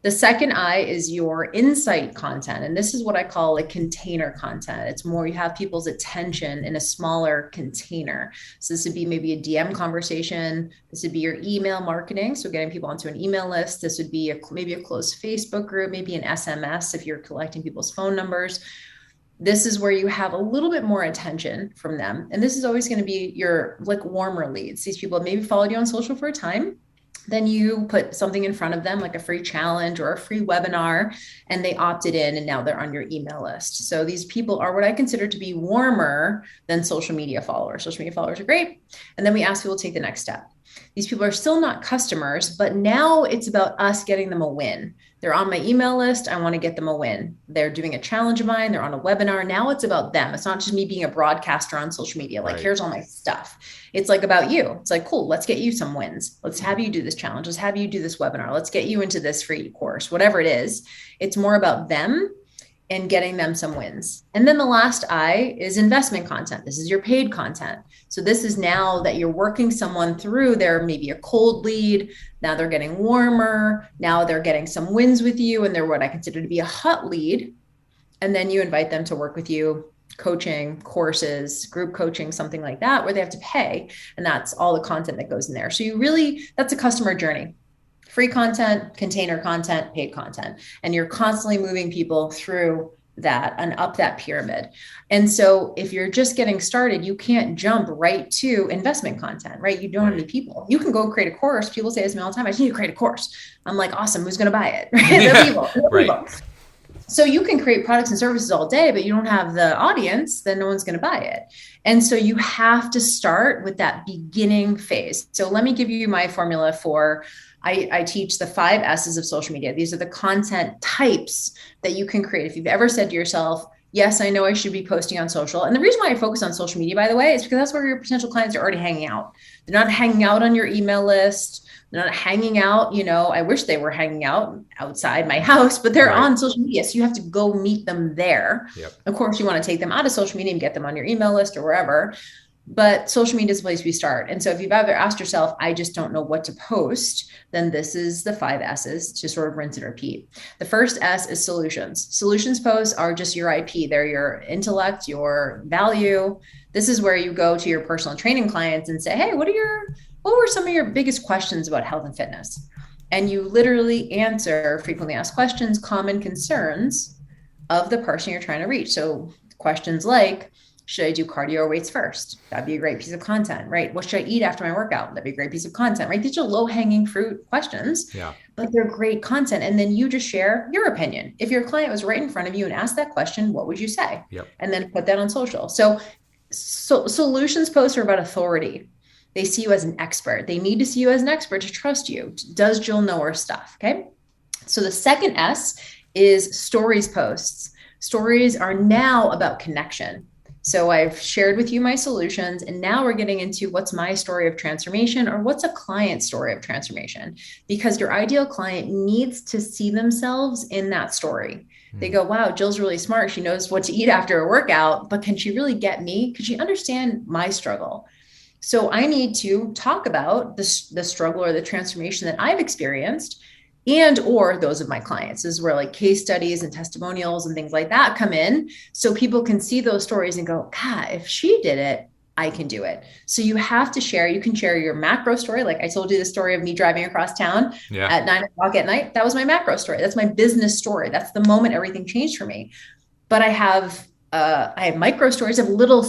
The second I is your insight content. And this is what I call like container content. It's more you have people's attention in a smaller container. So this would be maybe a DM conversation. This would be your email marketing. So getting people onto an email list. This would be maybe a closed Facebook group, maybe an SMS if you're collecting people's phone numbers. This is where you have a little bit more attention from them. And this is always going to be your like warmer leads. These people have maybe followed you on social for a time, Then you put something in front of them, like a free challenge or a free webinar, and they opted in and now they're on your email list. So these people are what I consider to be warmer than social media followers. Social media followers are great. And then we ask people to take the next step. These people are still not customers, but now it's about us getting them a win. They're on my email list. I want to get them a win. They're doing a challenge of mine. They're on a webinar. Now it's about them. It's not just me being a broadcaster on social media. Like, here's all my stuff. It's like about you. It's like, cool, let's get you some wins. Let's have you do this challenge. Let's have you do this webinar. Let's get you into this free course, whatever it is. It's more about them and getting them some wins. And then the last I is investment content. This is your paid content. So this is now that you're working someone through their maybe a cold lead. Now they're getting warmer. Now they're getting some wins with you. And they're what I consider to be a hot lead. And then you invite them to work with you, coaching, courses, group coaching, something like that, where they have to pay. And that's all the content that goes in there. So that's a customer journey. Free content, container content, paid content. And you're constantly moving people through that and up that pyramid. And so if you're just getting started, you can't jump right to investment content, right? You don't have any people. You can go create a course. People say this to me all the time, I just need to create a course. I'm like, awesome, who's going to buy it? They're people. People. So you can create products and services all day, but you don't have the audience, then no one's going to buy it. And so you have to start with that beginning phase. So let me give you my formula for I teach the 5 S's of social media. These are the content types that you can create. If you've ever said to yourself, yes, I know I should be posting on social. And the reason why I focus on social media, by the way, is because that's where your potential clients are already hanging out. They're not hanging out on your email list. They're not hanging out, I wish they were hanging out outside my house, but they're on social media. So you have to go meet them there. Yep. Of course, you want to take them out of social media and get them on your email list or wherever. But social media is the place we start. And so if you've ever asked yourself, I just don't know what to post, then this is the 5 S's to sort of rinse and repeat. The first S is solutions. Solutions posts are just your IP. They're your intellect, your value. This is where you go to your personal training clients and say, hey, what were some of your biggest questions about health and fitness? And you literally answer frequently asked questions, common concerns of the person you're trying to reach. So questions like, should I do cardio or weights first? That'd be a great piece of content, right? What should I eat after my workout? That'd be a great piece of content, right? These are low-hanging fruit questions, but they're great content. And then you just share your opinion. If your client was right in front of you and asked that question, what would you say? And then put that on social. So solutions posts are about authority. They see you as an expert. They need to see you as an expert to trust you. Does Jill know her stuff? Okay. So the second S is stories posts. Stories are now about connection. So I've shared with you my solutions, and now we're getting into what's my story of transformation or what's a client story of transformation, because your ideal client needs to see themselves in that story. They go, wow, Jill's really smart. She knows what to eat after a workout, but can she really get me? Could she understand my struggle? So I need to talk about the struggle or the transformation that I've experienced and or those of my clients. This is where like case studies and testimonials and things like that come in. So people can see those stories and go, God, if she did it, I can do it. So you have to share. You can share your macro story. Like I told you the story of me driving across town at 9:00 at night. That was my macro story. That's my business story. That's the moment everything changed for me. But I have micro stories of little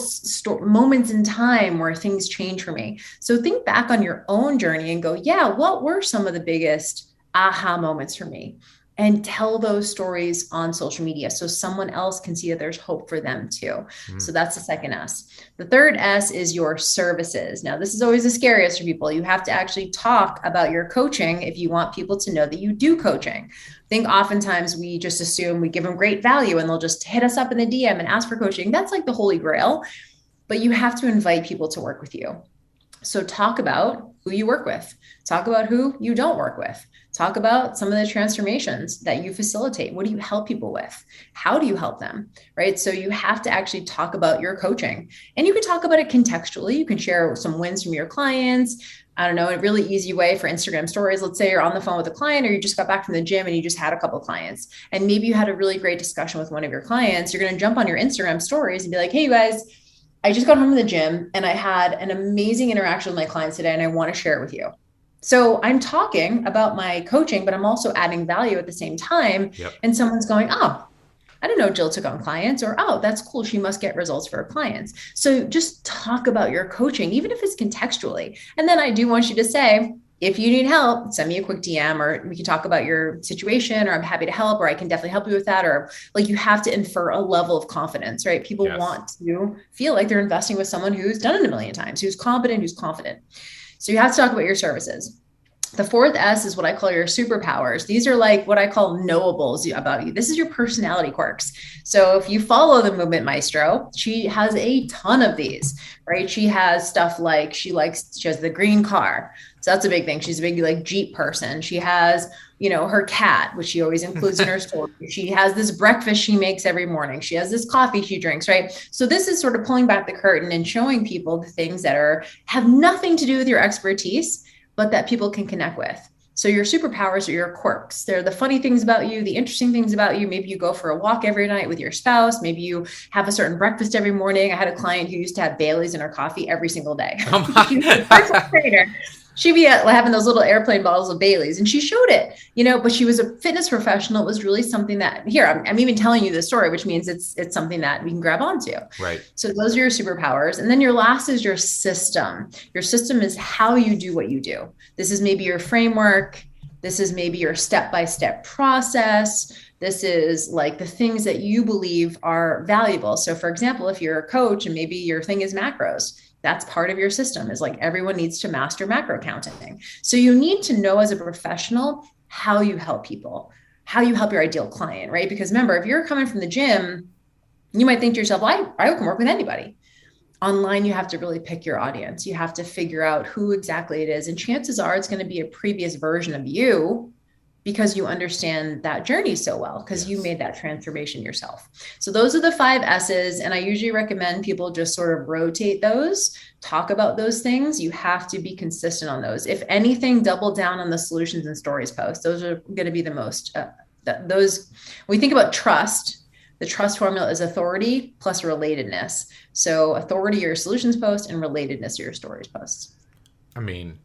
moments in time where things change for me. So think back on your own journey and go, yeah, what were some of the biggest aha moments for me? And tell those stories on social media so someone else can see that there's hope for them too. So that's the second S. The third S is your services. Now, this is always the scariest for people. You have to actually talk about your coaching if you want people to know that you do coaching. I think oftentimes we just assume we give them great value and they'll just hit us up in the DM and ask for coaching. That's like the holy grail, but you have to invite people to work with you. So talk about who you work with. Talk about who you don't work with. Talk about some of the transformations that you facilitate. What do you help people with? How do you help them? Right? So you have to actually talk about your coaching, and you can talk about it contextually. You can share some wins from your clients. I don't know, a really easy way for Instagram stories. Let's say you're on the phone with a client, or you just got back from the gym and you just had a couple of clients, and maybe you had a really great discussion with one of your clients. You're going to jump on your Instagram stories and be like, hey, you guys, I just got home from the gym and I had an amazing interaction with my clients today, and I want to share it with you. So I'm talking about my coaching, but I'm also adding value at the same time. And someone's going, oh, I didn't know Jill took on clients, or, oh, that's cool. She must get results for her clients. So just talk about your coaching, even if it's contextually. And then I do want you to say, if you need help, send me a quick DM, or we can talk about your situation, or I'm happy to help, or I can definitely help you with that. Or like, you have to infer a level of confidence, right? People Yes. want to feel like they're investing with someone who's done it a million times, who's competent, who's confident. So you have to talk about your services. The fourth S is what I call your superpowers. These are like what I call knowables about you. This is your personality quirks. So if you follow the Movement Maestro, she has a ton of these, right? She has stuff like she has the green car. So that's a big thing. She's a big like Jeep person. She has, her cat, which she always includes in her story. She has this breakfast she makes every morning. She has this coffee she drinks, right? So this is sort of pulling back the curtain and showing people the things that have nothing to do with your expertise, but that people can connect with. So your superpowers are your quirks. They're the funny things about you, the interesting things about you. Maybe you go for a walk every night with your spouse. Maybe you have a certain breakfast every morning. I had a client who used to have Bailey's in her coffee every single day. She'd be having those little airplane bottles of Bailey's, and she showed it, but she was a fitness professional. It was really something that I'm even telling you this story, which means it's something that we can grab onto. Right. So those are your superpowers. And then your last is your system. Your system is how you do what you do. This is maybe your framework. This is maybe your step-by-step process. This is like the things that you believe are valuable. So for example, if you're a coach and maybe your thing is macros, that's part of your system, is like everyone needs to master macro counting. So you need to know as a professional how you help people, how you help your ideal client, right? Because remember, if you're coming from the gym, you might think to yourself, well, I can work with anybody. Online, you have to really pick your audience. You have to figure out who exactly it is. And chances are it's going to be a previous version of you, because you understand that journey so well, because you made that transformation yourself. So those are the 5 S's. And I usually recommend people just sort of rotate those, talk about those things. You have to be consistent on those. If anything, double down on the solutions and stories posts. Those are going to be the most, when we think about trust, the trust formula is authority plus relatedness. So authority, your solutions post, and relatedness, your stories posts. I mean,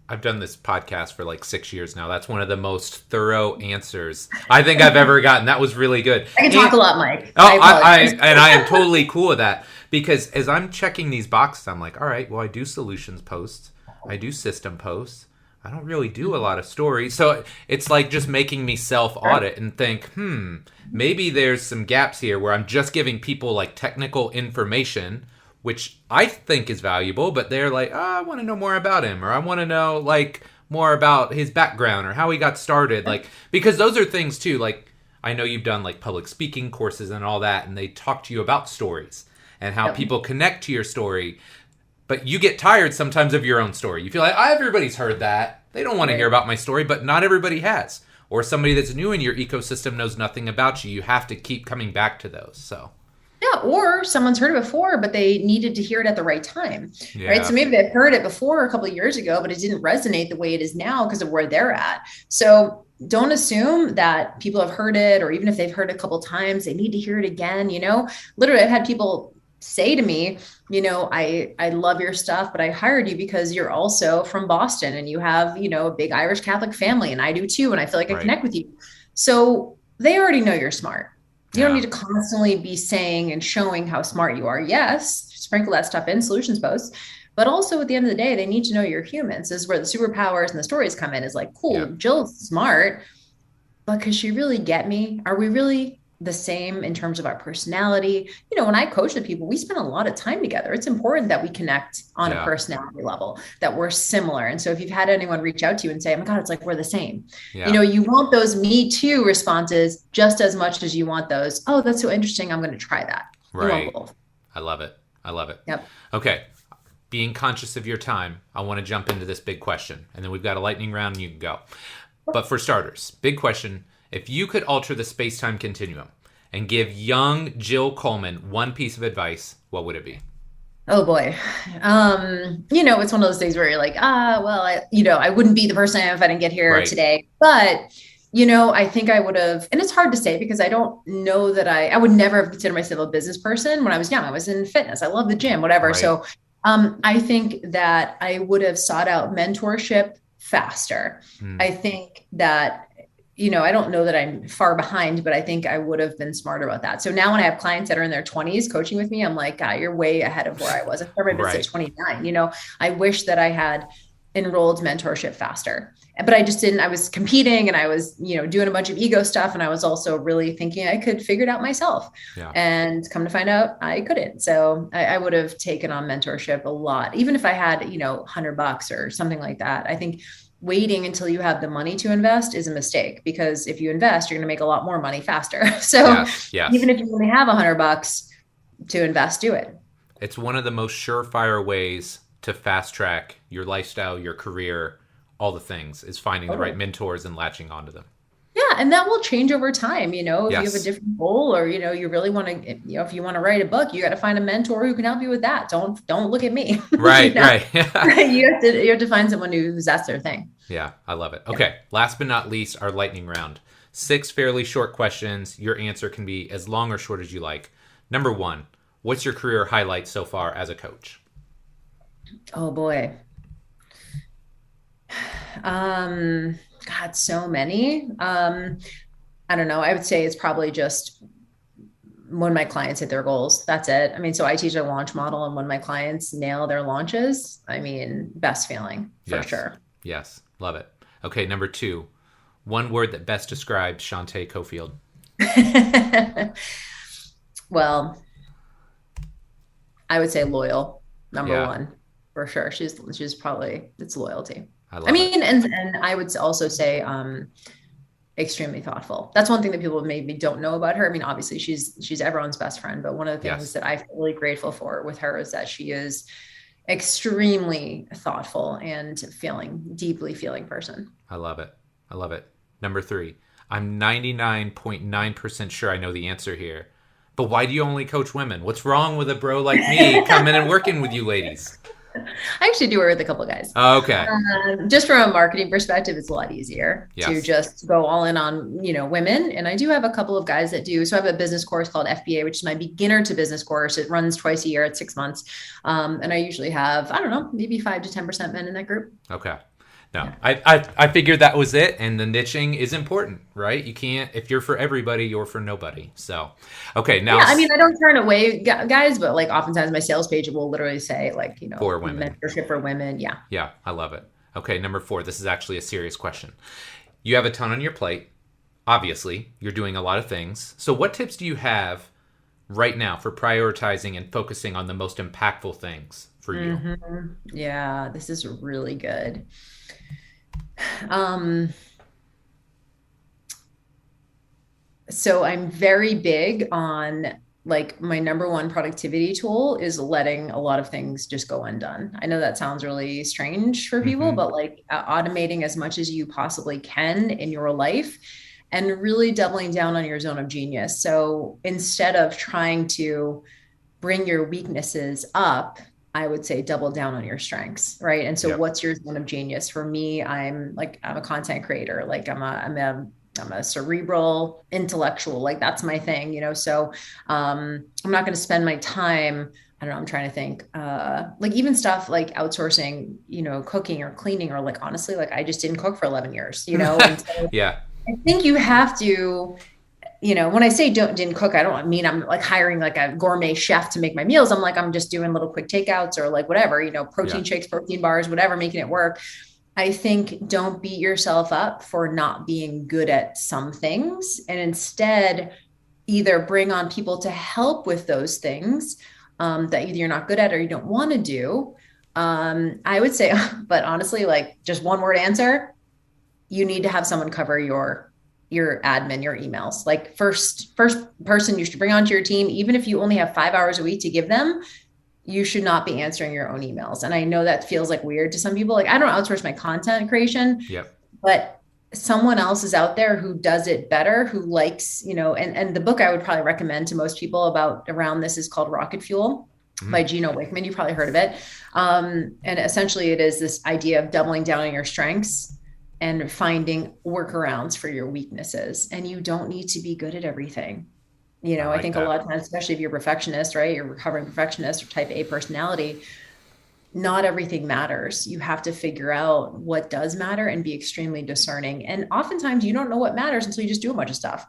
I've done this podcast for like 6 years now. That's one of the most thorough answers I think I've ever gotten. That was really good. I can talk a lot, Mike. I am totally cool with that, because as I'm checking these boxes, I'm like, all right, well, I do solutions posts. I do system posts. I don't really do a lot of stories. So it's like just making me self-audit and think, maybe there's some gaps here where I'm just giving people like technical information, which I think is valuable, but they're like, I want to know more about him, or I want to know like more about his background or how he got started. Like, because those are things too. Like, I know you've done like public speaking courses and all that, and they talk to you about stories and how people connect to your story. But you get tired sometimes of your own story. You feel like, everybody's heard that. They don't want to hear about my story, but not everybody has. Or somebody that's new in your ecosystem knows nothing about you. You have to keep coming back to those. So. Yeah, or someone's heard it before, but they needed to hear it at the right time, right? So maybe they've heard it before a couple of years ago, but it didn't resonate the way it is now because of where they're at. So don't assume that people have heard it, or even if they've heard it a couple of times, they need to hear it again. Literally, I've had people say to me, I love your stuff, but I hired you because you're also from Boston and you have, a big Irish Catholic family, and I do too. And I feel like I connect with you. So they already know you're smart. You don't need to constantly be saying and showing how smart you are. Yes, sprinkle that stuff in solutions posts, but also at the end of the day, they need to know you're humans. This is where the superpowers and the stories come in. Is like, cool, Jill's smart, but could she really get me? Are we really the same in terms of our personality? When I coach with people, we spend a lot of time together. It's important that we connect on a personality level, that we're similar. And so if you've had anyone reach out to you and say, oh my God, it's like we're the same, you want those me too responses just as much as you want those, oh, that's so interesting, I'm going to try that. Right. I love it. Yep. Okay. Being conscious of your time, I want to jump into this big question, and then we've got a lightning round and you can go. But for starters, big question. If you could alter the space-time continuum and give young Jill Coleman one piece of advice, what would it be? Oh boy. It's one of those things where you're like, I wouldn't be the person I am if I didn't get here today. But, I think I would have, and it's hard to say because I don't know that I would never have considered myself a business person when I was young. I was in fitness. I love the gym, whatever. Right. So I think that I would have sought out mentorship faster. I think that, I don't know that I'm far behind, but I think I would have been smarter about that. So now when I have clients that are in their 20s coaching with me, I'm like, God, you're way ahead of where I was. I started my business at 29. I wish that I had enrolled mentorship faster. But I just didn't, I was competing and I was, doing a bunch of ego stuff. And I was also really thinking I could figure it out myself. Yeah. And come to find out I couldn't. So I would have taken on mentorship a lot, even if I had, $100 or something like that. I think waiting until you have the money to invest is a mistake, because if you invest, you're going to make a lot more money faster. So Yes. even if you only have $100 to invest, do it. It's one of the most surefire ways to fast track your lifestyle, your career, all the things, is finding the right mentors and latching onto them. Yeah, and that will change over time. If you have a Yes. different goal, or you really want to, if you want to write a book, you got to find a mentor who can help you with that. Don't look at me. Right, right. You have to find someone who's that's their thing. Yeah, I love it. Okay, last but not least, our lightning round. 6 fairly short questions. Your answer can be as long or short as you like. Number 1, what's your career highlight so far as a coach? Oh boy. God, so many. I don't know. I would say it's probably just when my clients hit their goals. That's it. I mean, so I teach a launch model, and when my clients nail their launches, I mean, best feeling for sure. Yes, love it. Okay, number 2, one word that best describes Shantae Cofield. Well, I would say loyal, number one, for sure. She's probably, it's loyalty. I mean, and I would also say extremely thoughtful. That's one thing that people maybe don't know about her. I mean, obviously she's everyone's best friend, but one of the things that I feel really grateful for with her is that she is extremely thoughtful and deeply feeling person. I love it. I love it. Number 3, I'm 99.9% sure I know the answer here, but why do you only coach women? What's wrong with a bro like me coming and working with you ladies? I actually do work with a couple of guys. Okay. Just from a marketing perspective, it's a lot easier to just go all in on, women. And I do have a couple of guys that do. So I have a business course called FBA, which is my beginner to business course. It runs twice a year at 6 months. And I usually have, I don't know, maybe 5 to 10% men in that group. Okay. No, I figured that was it, and the niching is important, right? You can't, if you're for everybody, you're for nobody. So, okay, now. Yeah, I mean, I don't turn away guys, but like oftentimes my sales page will literally say like, for women. Mentorship for women. Yeah. Yeah, I love it. Okay, number 4, this is actually a serious question. You have a ton on your plate. Obviously, you're doing a lot of things. So what tips do you have right now for prioritizing and focusing on the most impactful things for you? Mm-hmm. Yeah, this is really good. So I'm very big on, like, my number one productivity tool is letting a lot of things just go undone. I know that sounds really strange for people, but like automating as much as you possibly can in your life and really doubling down on your zone of genius. So instead of trying to bring your weaknesses up, I would say double down on your strengths, right? And so what's your zone of genius? For me, I'm a content creator. Like I'm a cerebral intellectual, like that's my thing, so I'm not going to spend my time, I don't know, I'm trying to think, like even stuff like outsourcing, cooking or cleaning, or like, honestly, like I just didn't cook for 11 years, and so I think you have to, when I say didn't cook, I don't mean I'm like hiring like a gourmet chef to make my meals. I'm just doing little quick takeouts or like whatever, protein shakes, protein bars, whatever, making it work. I think don't beat yourself up for not being good at some things, and instead either bring on people to help with those things that either you're not good at or you don't want to do. I would say, but honestly, like just one word answer, you need to have someone cover your admin, your emails. Like first person you should bring onto your team, even if you only have 5 hours a week to give them, you should not be answering your own emails. And I know that feels like weird to some people. Like I don't outsource my content creation, but someone else is out there who does it better, who likes, and the book I would probably recommend to most people around this is called Rocket Fuel by Gino Wickman. You've probably heard of it. And essentially it is this idea of doubling down on your strengths and finding workarounds for your weaknesses. And you don't need to be good at everything. I think a lot of times, especially if you're a perfectionist, right? You're a recovering perfectionist or type A personality, not everything matters. You have to figure out what does matter and be extremely discerning. And oftentimes you don't know what matters until you just do a bunch of stuff.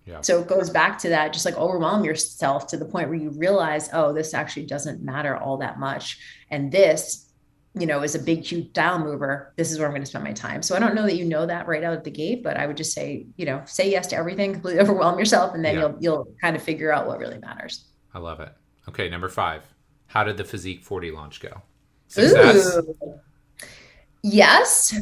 Yeah. So it goes back to that, just like overwhelm yourself to the point where you realize, oh, this actually doesn't matter all that much. And this is a big, huge dial mover, this is where I'm going to spend my time. So I don't know that that right out of the gate, but I would just say, say yes to everything, completely overwhelm yourself, and then Yeah, you'll kind of figure out what really matters. I love it. Okay, number 5. How did the Physique 40 launch go? Success? Ooh. Yes.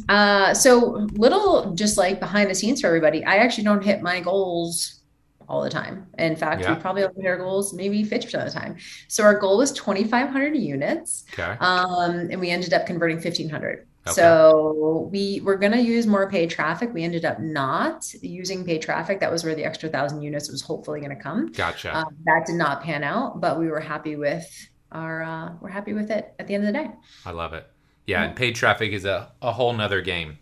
So little just like behind the scenes for everybody, I actually don't hit my goals all the time. In fact, we Yeah. probably only hit our goals maybe 50% of the time. So our goal was 2,500 units. Okay. And we ended up converting 1,500. Okay. So we were going to use more paid traffic. We ended up not using paid traffic. That was where the extra 1,000 units was hopefully going to come. Gotcha. That did not pan out, but we were happy with we're happy with it at the end of the day. I love it. Yeah, Yeah. and paid traffic is a whole nother game.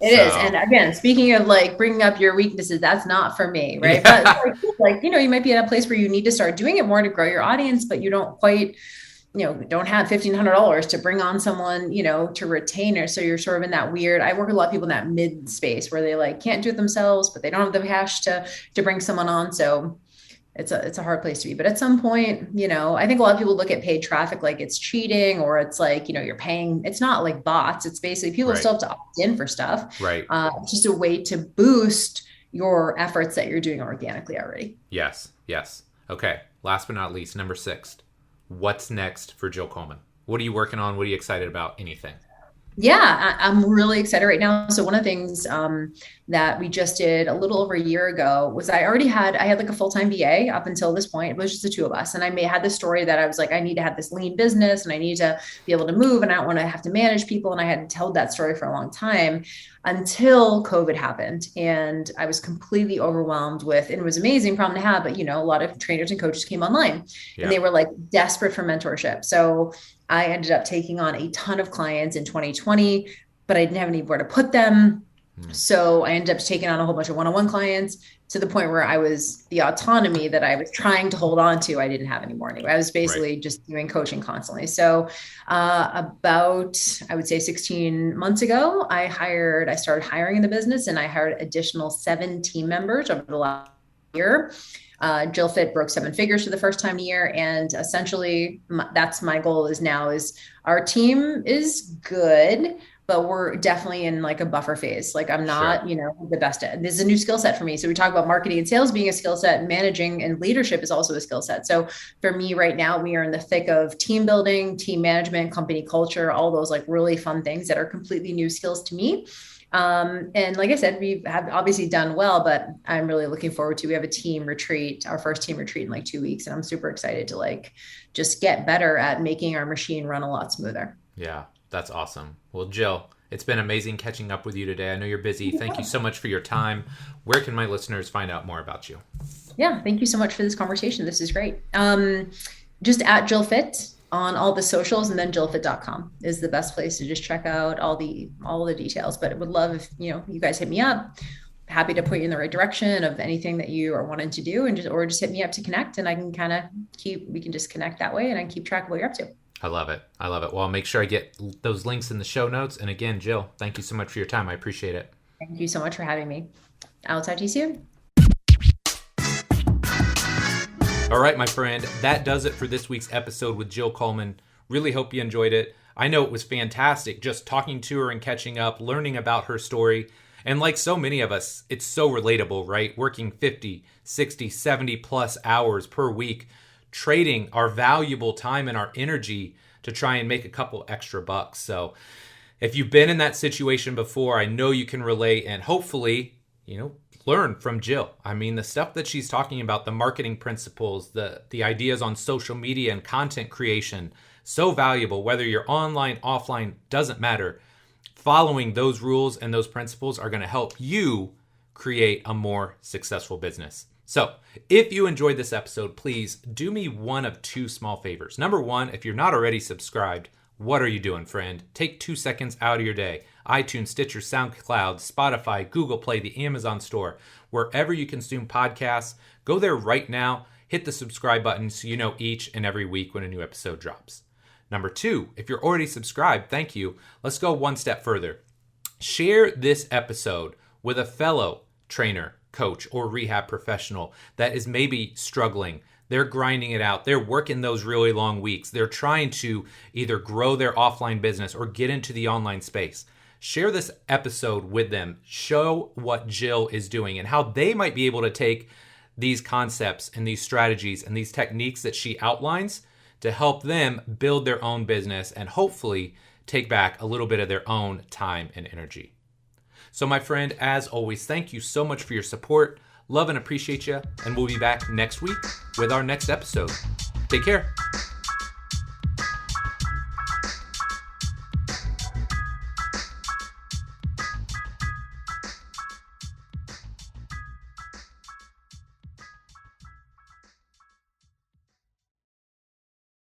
It is. And So, again, speaking of like bringing up your weaknesses, that's not for me, right? But yeah. like, you might be at a place where you need to start doing it more to grow your audience, but you don't quite, don't have $1,500 to bring on someone, to retain her. So you're sort of in that weird, I work with a lot of people in that mid space where they like can't do it themselves, but they don't have the cash to bring someone on. So it's a hard place to be. But at some point, I think a lot of people look at paid traffic like it's cheating, or it's like, you're paying. It's not like bots. It's basically people Right. still have to opt in for stuff. Right. It's just a way to boost your efforts that you're doing organically already. Yes. Yes. Okay. Last but not least, number 6. What's next for Jill Coleman? What are you working on? What are you excited about? Anything? Yeah, I'm really excited right now. So one of the things that we just did a little over a year ago was I had like a full-time VA up until this point. It was just the two of us. And had this story that I was like, I need to have this lean business and I need to be able to move and I don't want to have to manage people. And I had told that story for a long time until COVID happened. And I was completely overwhelmed with, and it was an amazing problem to have, but a lot of trainers and coaches came online and Yeah. they were like desperate for mentorship. So I ended up taking on a ton of clients in 2020, but I didn't have anywhere to put them. So I ended up taking on a whole bunch of one-on-one clients to the point where the autonomy that I was trying to hold on to, I didn't have anymore anyway. I was basically just doing coaching constantly. So about, I would say 16 months ago, I started hiring in the business, and I hired additional 7 team members over the last year. JillFit broke 7 figures for the first time in a year. And essentially that's my goal is our team is good, but we're definitely in like a buffer phase. Like I'm not, Sure. the best at, this is a new skill set for me. So we talk about marketing and sales being a skill set, and managing and leadership is also a skill set. So for me right now, we are in the thick of team building, team management, company culture, all those like really fun things that are completely new skills to me. And like I said, we have obviously done well, but I'm really looking forward to, we have a team retreat, our first team retreat in like 2 weeks. And I'm super excited to like, just get better at making our machine run a lot smoother. Yeah, that's awesome. Well, Jill, it's been amazing catching up with you today. I know you're busy. Thank you so much for your time. Where can my listeners find out more about you? Yeah. Thank you so much for this conversation. This is great. Just at JillFit on all the socials, and then JillFit.com is the best place to just check out all the details. But I would love if, you guys hit me up. Happy to put you in the right direction of anything that you are wanting to do, and just hit me up to connect, and I can we can just connect that way, and I can keep track of what you're up to. I love it. I love it. Well, I'll make sure I get those links in the show notes. And again, Jill, thank you so much for your time. I appreciate it. Thank you so much for having me. I'll talk to you soon. All right, my friend, that does it for this week's episode with Jill Coleman. Really hope you enjoyed it. I know it was fantastic just talking to her and catching up, learning about her story. And like so many of us, it's so relatable, right? Working 50, 60, 70 plus hours per week, trading our valuable time and our energy to try and make a couple extra bucks. So if you've been in that situation before, I know you can relate, and hopefully, learn from Jill. I mean, the stuff that she's talking about, the marketing principles, the ideas on social media and content creation, so valuable. Whether you're online, offline, doesn't matter. Following those rules and those principles are going to help you create a more successful business. So if you enjoyed this episode, please do me one of 2 small favors. Number 1, if you're not already subscribed, what are you doing, friend? Take 2 seconds out of your day. iTunes, Stitcher, SoundCloud, Spotify, Google Play, the Amazon store, wherever you consume podcasts, go there right now, hit the subscribe button so you know each and every week when a new episode drops. Number 2, if you're already subscribed, thank you. Let's go one step further. Share this episode with a fellow trainer, coach, or rehab professional that is maybe struggling, They're grinding it out. They're working those really long weeks. They're trying to either grow their offline business or get into the online space. Share this episode with them. Show what Jill is doing and how they might be able to take these concepts and these strategies and these techniques that she outlines to help them build their own business and hopefully take back a little bit of their own time and energy. So my friend, as always, thank you so much for your support. Love and appreciate you. And we'll be back next week with our next episode. Take care.